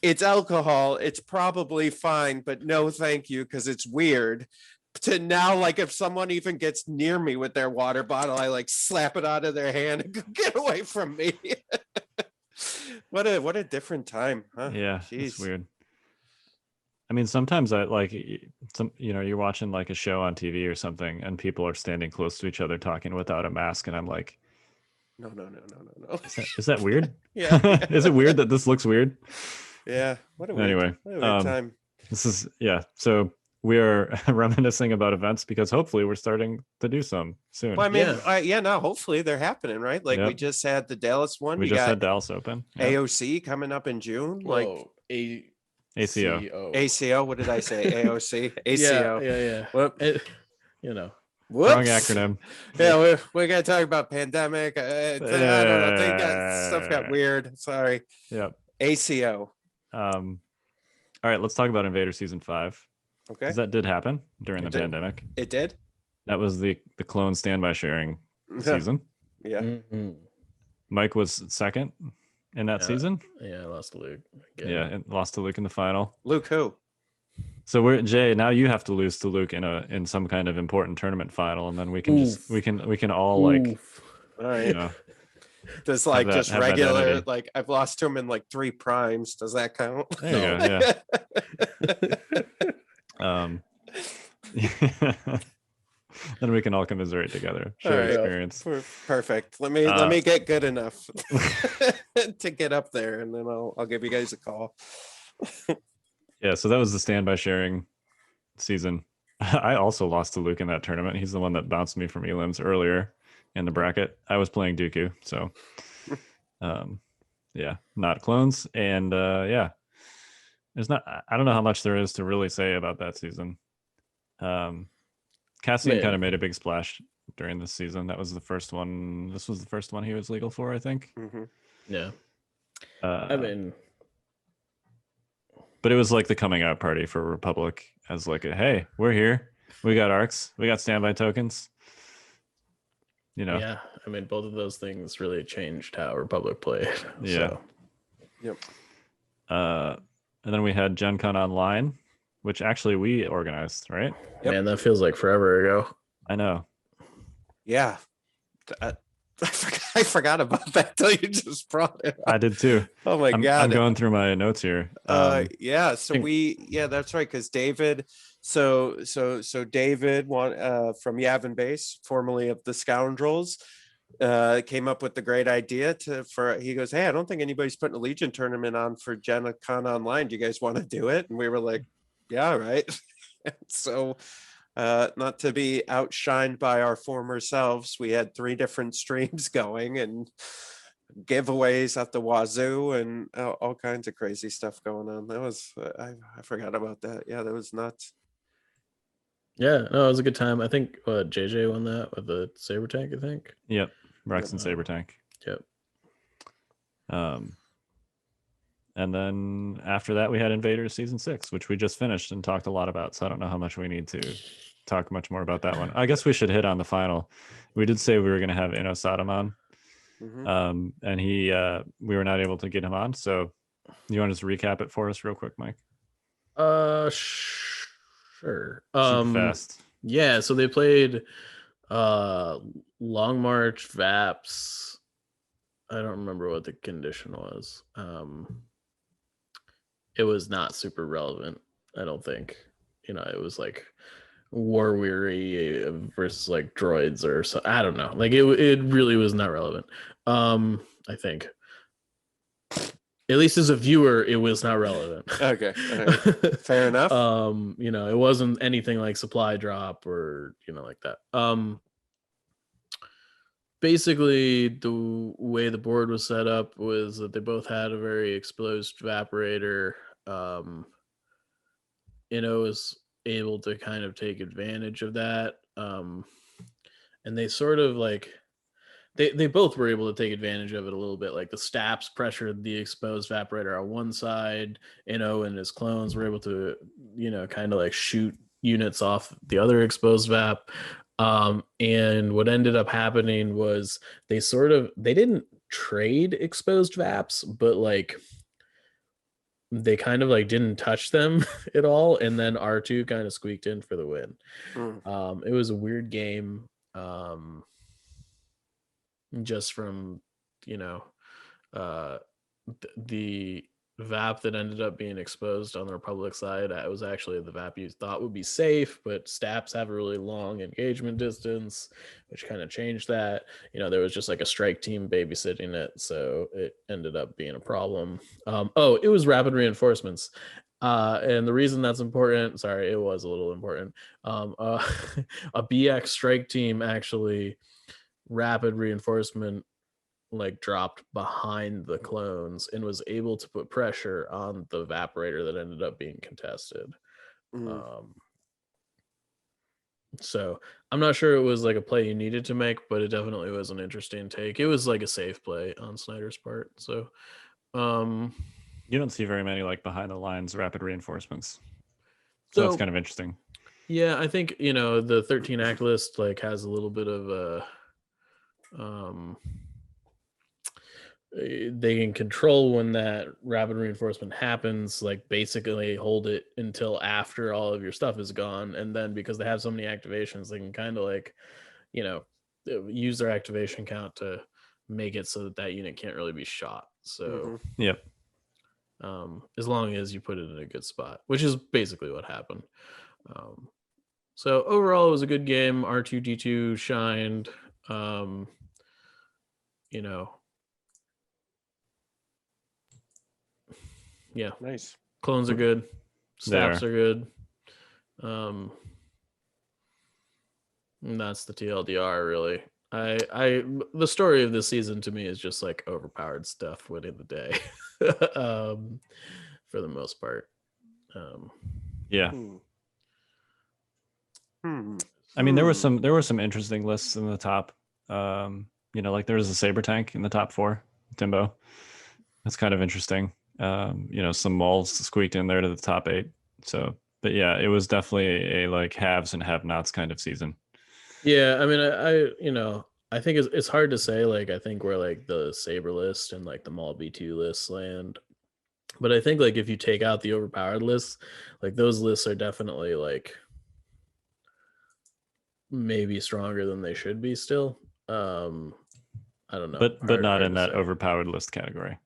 it's alcohol, it's probably fine, but no thank you, because it's weird. To now, like, if someone even gets near me with their water bottle, I like slap it out of their hand and go, get away from me. What a different time, huh? Yeah, it's weird. I mean, sometimes I like you're watching like a show on TV or something, and people are standing close to each other talking without a mask, and I'm like, No. Is that weird? Yeah. Is it weird that this looks weird? Yeah. What a Anyway, weird time. this is so we are reminiscing about events because hopefully we're starting to do some soon. Well, I mean, no, hopefully they're happening, right? Like we Yep. just had the Dallas one. We You just got had Dallas Open. Yep. AOC coming up in June. Like Whoa, ACO. ACO. What did I say? AOC. ACO. Yeah. Whoop. You know. Wrong Whoops. acronym. Yeah, we're gonna talk about pandemic. I don't know. Stuff got weird. Sorry. Yep. ACO. All right, let's talk about Invader Season 5. Okay. Because that did happen during the did. pandemic. It did? That was the clone standby sharing season. Yeah. Mm-hmm. Mike was second in that season. Yeah, I lost to Luke. Again. Yeah, and lost to Luke in the final. Luke who? So Jay, now you have to lose to Luke in some kind of important tournament final, and then we can we can all like all right. you know, Does like have just that regular identity. like I've lost to him in like 3 primes. Does that count? There you go, yeah. Then we can all commiserate together, share All right. experience. Perfect. Let me get good enough to get up there, and then I'll give you guys a call. Yeah, so that was the standby sharing season. I also lost to Luke in that tournament. He's the one that bounced me from elims earlier in the bracket. I was playing Dooku, so yeah, not clones. And yeah, there's not. I don't know how much there is to really say about that season. Cassian kind of made a big splash during this season. That was the first one. This was the first one he was legal for, I think. Mm-hmm. Yeah. I mean, but it was like the coming out party for Republic as like hey, we're here. We got arcs. We got standby tokens. You know. Yeah. I mean, both of those things really changed how Republic played. Yeah. So. Yep. And then we had Gen Con Online, which actually we organized, right? Yep. Man, that feels like forever ago. I know. Yeah. I forgot about that till you just brought it up. I did too. Oh my God. I'm going through my notes here. Yeah. So that's right. Cause David, so David from Yavin Base, formerly of the Scoundrels, came up with the great idea he goes, hey, I don't think anybody's putting a Legion tournament on for Gen Con Online. Do you guys want to do it? And we were like, yeah, right. So not to be outshined by our former selves, we had 3 different streams going and giveaways at the wazoo and all kinds of crazy stuff going on. That was I forgot about that. Yeah, that was nuts. Yeah, no, it was a good time. I think JJ won that with the saber tank, I think. Yep. Rex and Saber Tank. Yep. And then after that we had Invaders Season 6, which we just finished and talked a lot about. So I don't know how much we need to talk much more about that one. I guess we should hit on the final. We did say we were going to have Inno Saddam on. Mm-hmm. And we were not able to get him on. So you want to just recap it for us real quick, Mike? Sure. Super fast. Yeah, so they played Long March, Vaps. I don't remember what the condition was. It was not super relevant, I don't think. It was like War Weary versus like droids or so. I don't know. Like it really was not relevant. I think. At least as a viewer, it was not relevant. Okay. Right. Fair enough. It wasn't anything like supply drop or like that. Basically, the way the board was set up was that they both had a very exposed evaporator. Was able to kind of take advantage of that. And they sort of like they both were able to take advantage of it a little bit. Like the Staps pressured the exposed evaporator on one side, and his clones were able to, kind of like shoot units off the other exposed vap. And what ended up happening was they didn't trade exposed vaps, but like they kind of like didn't touch them at all. And then R2 kind of squeaked in for the win. It was a weird game. Just from, the VAP that ended up being exposed on the Republic side. It was actually the VAP you thought would be safe, but Staps have a really long engagement distance, which kind of changed that. There was just like a strike team babysitting it, so it ended up being a problem. It was rapid reinforcements. And the reason that's important, sorry, it was a little important. A BX strike team actually rapid reinforcement like dropped behind the clones and was able to put pressure on the evaporator that ended up being contested. So I'm not sure it was like a play you needed to make, but it definitely was an interesting take. It was like a safe play on Snyder's part. So you don't see very many like behind the lines rapid reinforcements. So that's kind of interesting. Yeah, I think the 13 act list like has a little bit of a they can control when that rapid reinforcement happens, like basically hold it until after all of your stuff is gone, and then because they have so many activations, they can kind of like use their activation count to make it so that unit can't really be shot. So yep. As long as you put it in a good spot, which is basically what happened. So overall, it was a good game. R2D2 shined. Yeah, nice. Clones are good. Staps are good. And that's the TLDR really. The story of this season to me is just like overpowered stuff winning the day. For the most part. Yeah. I mean, there were some interesting lists in the top. Like there was a Saber tank in the top 4, Timbo. That's kind of interesting. Some malls squeaked in there to the top 8. So, but yeah, it was definitely a like haves and have-nots kind of season. Yeah, I mean, I think it's hard to say. Like, I think where like the Saber list and like the Mall B2 lists land, but I think like if you take out the overpowered lists, like those lists are definitely like maybe stronger than they should be still. I don't know, but not in that overpowered list category.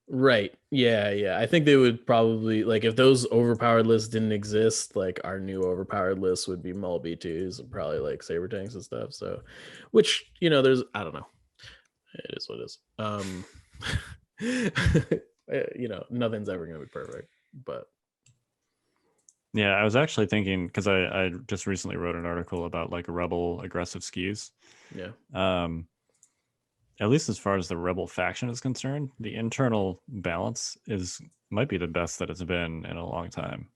Right. Yeah. I think they would probably like if those overpowered lists didn't exist, like our new overpowered list would be Mul B2s and probably like Saber tanks and stuff. So, which there's I don't know. It is what it is. Nothing's ever gonna be perfect, but yeah, I was actually thinking because I just recently wrote an article about like rebel aggressive skis. Yeah. At least as far as the rebel faction is concerned, the internal balance might be the best that it's been in a long time.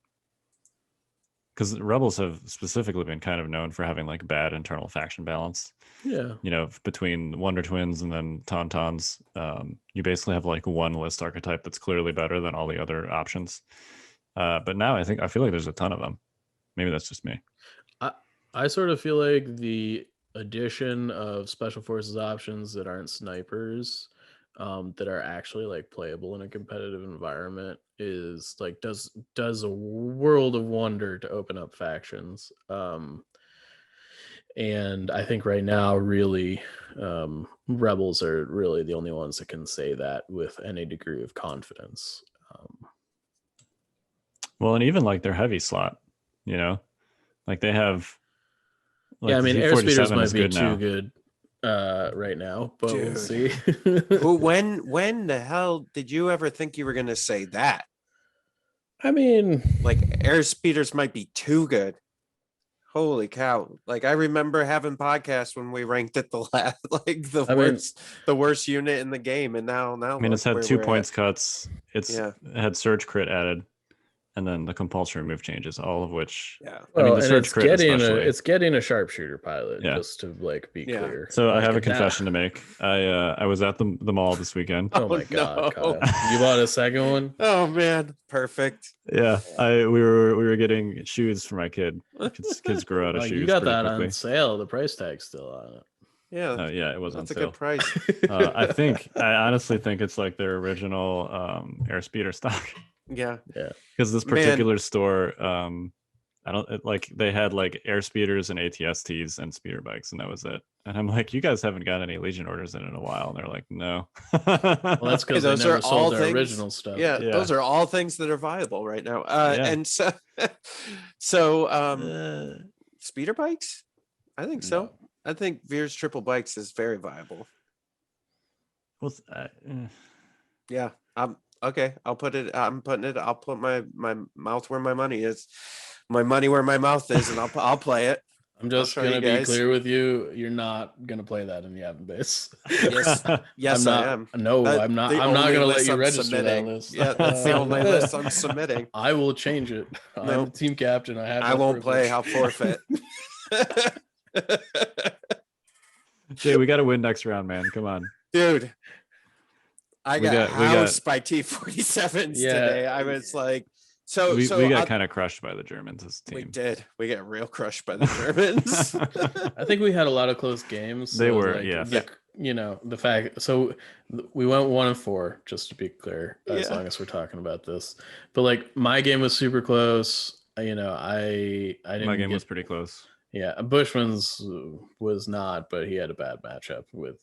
Because rebels have specifically been kind of known for having like bad internal faction balance. Yeah. Between Wonder Twins and then Tauntauns, you basically have like one list archetype that's clearly better than all the other options. But now I feel like there's a ton of them. Maybe that's just me. I sort of feel like the addition of special forces options that aren't snipers, that are actually like playable in a competitive environment is like does a world of wonder to open up factions. And I think right now really rebels are really the only ones that can say that with any degree of confidence. Well, and even like their heavy slot, like they have. Like, yeah, I mean, airspeeders might be too good right now, but we'll see. when the hell did you ever think you were going to say that? I mean, like airspeeders might be too good. Holy cow. Like I remember having podcasts when we ranked it the last, like the worst unit in the game. And now, I mean, it's had 2 points cuts. It had surge crit added. And then the compulsory move changes, all of which, well, I mean, the surge crit especially. It's getting a sharpshooter pilot, just to like be clear. So I have a confession to make. I was at the mall this weekend. Oh my god, Kyle. You bought a second one? Oh man, perfect. Yeah, we were getting shoes for my kid. Kids grow out of shoes. You got that quickly. On sale. The price tag's still on it. Yeah, it was on sale. That's a good price. I honestly think it's like their original airspeeder stock. Yeah. Because this particular store, like they had like air speeders and ATSTs and speeder bikes, and that was it. And I'm like, you guys haven't got any Legion orders in a while. And they're like, no. Well, that's because they those never are sold all their things- original stuff. Yeah, Yeah. those are all things that are viable right now. Yeah. And so speeder bikes, I think so. No. I think Veer's triple bikes is very viable. Well, Yeah. Okay. I'll put my mouth where my money is. My money where my mouth is, and I'll play it. I'm just show you gonna be guys. clear with you. You're not gonna play that in the Yavin base. Yes, yes, I'm I not, am. No, That- I'm not. the I'm not only gonna let list you I'm register submitting. that list. Yeah, that's the only list I'm submitting. I will change it. I'm No. the team captain. I have. I that won't play. privilege. I'll forfeit. Jay, we got to win next round, man. Come on. Dude, I We got got- housed by T47s Yeah. today. I was like, so we so got I'll- kind of crushed by the Germans as a we team. did. We got real crushed by the Germans. I think we had a lot of close games. They so, were, like, yeah. You know, the fact. So we went 1-4, just to be clear, as Yeah. long as we're talking about this. But like, my game was super close. You know, I didn't. My game get- was pretty close. Yeah, Bushman's was not, but he had a bad matchup with.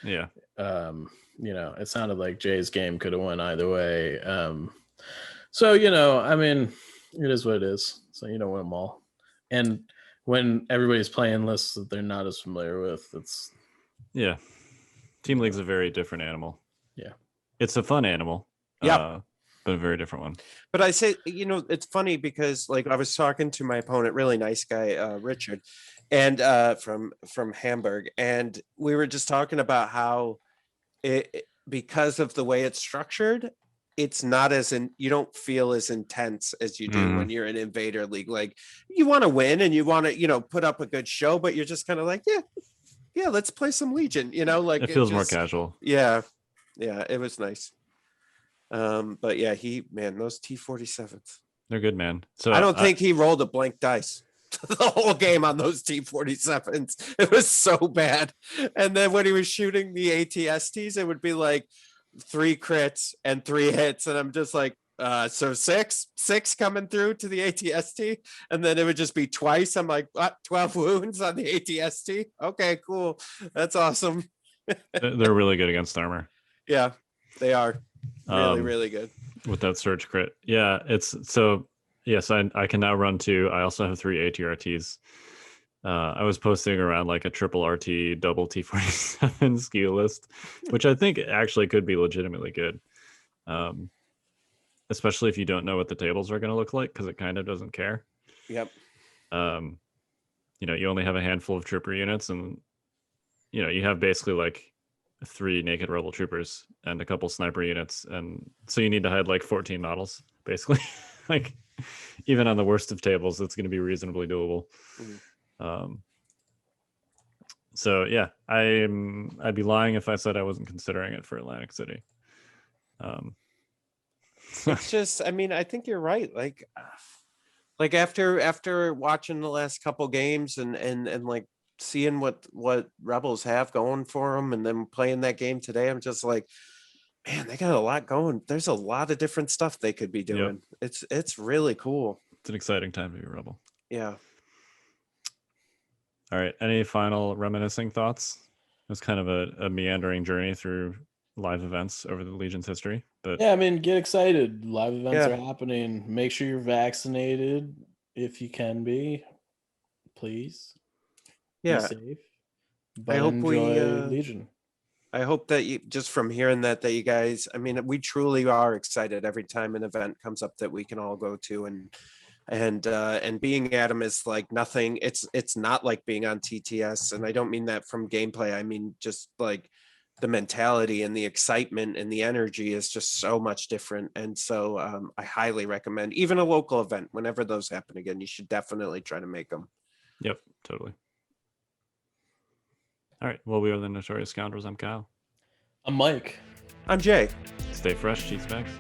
Yeah. You know, it sounded like Jay's game could have went either way. So you know, I mean, it is what it is. So you don't win them all, and when everybody's playing lists that they're not as familiar with, it's Yeah. Team League's a very different animal. Yeah. It's a fun animal. Yep. But a very different one. But I say, you know, it's funny because like I was talking to my opponent, really nice guy, Richard, and from Hamburg, and we were just talking about how because of the way it's structured, it's not as you don't feel as intense as you do when you're in Invader League. Like you want to win and you want to, you know, put up a good show, but you're just kind of like, yeah, let's play some Legion, you know, like It feels more just- casual. Yeah, it was nice. But yeah, those T47s. They're good, man. So I don't think he rolled a blank dice the whole game on those T47s. It was so bad. And then when he was shooting the ATSTs, it would be like 3 crits and 3 hits. And I'm just like, so six coming through to the ATST. And then it would just be twice. I'm like, what? 12 wounds on the ATST? Okay, cool. That's awesome. they're really good against armor. Yeah, they are really, Um, really good. with that surge crit. Yeah, it's so yes, I can now run 2. I also have 3 ATRTs. I was posting around like a triple RT, double T47 skill list, which I think actually could be legitimately good. Especially if you don't know what the tables are going to look like, because it kind of doesn't care. Yep. You know, you only have a handful of trooper units, and you know, you have basically like 3 naked rebel troopers and a couple sniper units, and so you need to hide like 14 models basically. Like even on the worst of tables, it's going to be reasonably doable. So yeah, I'd be lying if I said I wasn't considering it for Atlantic City. It's just, I mean, I think you're right. Like after watching the last couple games and like seeing what Rebels have going for them, and then playing that game today, I'm just like, man, they got a lot going. There's a lot of different stuff they could be doing. It's really cool. It's an exciting time to be a rebel. Yeah. All right, any final reminiscing thoughts? It was kind of a meandering journey through live events over the Legion's history, but yeah. I mean, get excited. Live events Yeah. are happening. Make sure you're vaccinated if you can be. Please. Be Yeah. safe. But hope we, enjoy Legion. I hope that you, just from hearing that you guys, I mean, we truly are excited every time an event comes up that we can all go to, and being at them is like nothing. It's not like being on TTS, and I don't mean that from gameplay. I mean just like the mentality and the excitement and the energy is just so much different. And so I highly recommend even a local event. Whenever those happen again, you should definitely try to make them. yep, totally. All right, well, we are the Notorious Scoundrels. I'm Kyle. I'm Mike. I'm Jay. Stay fresh, cheese bags.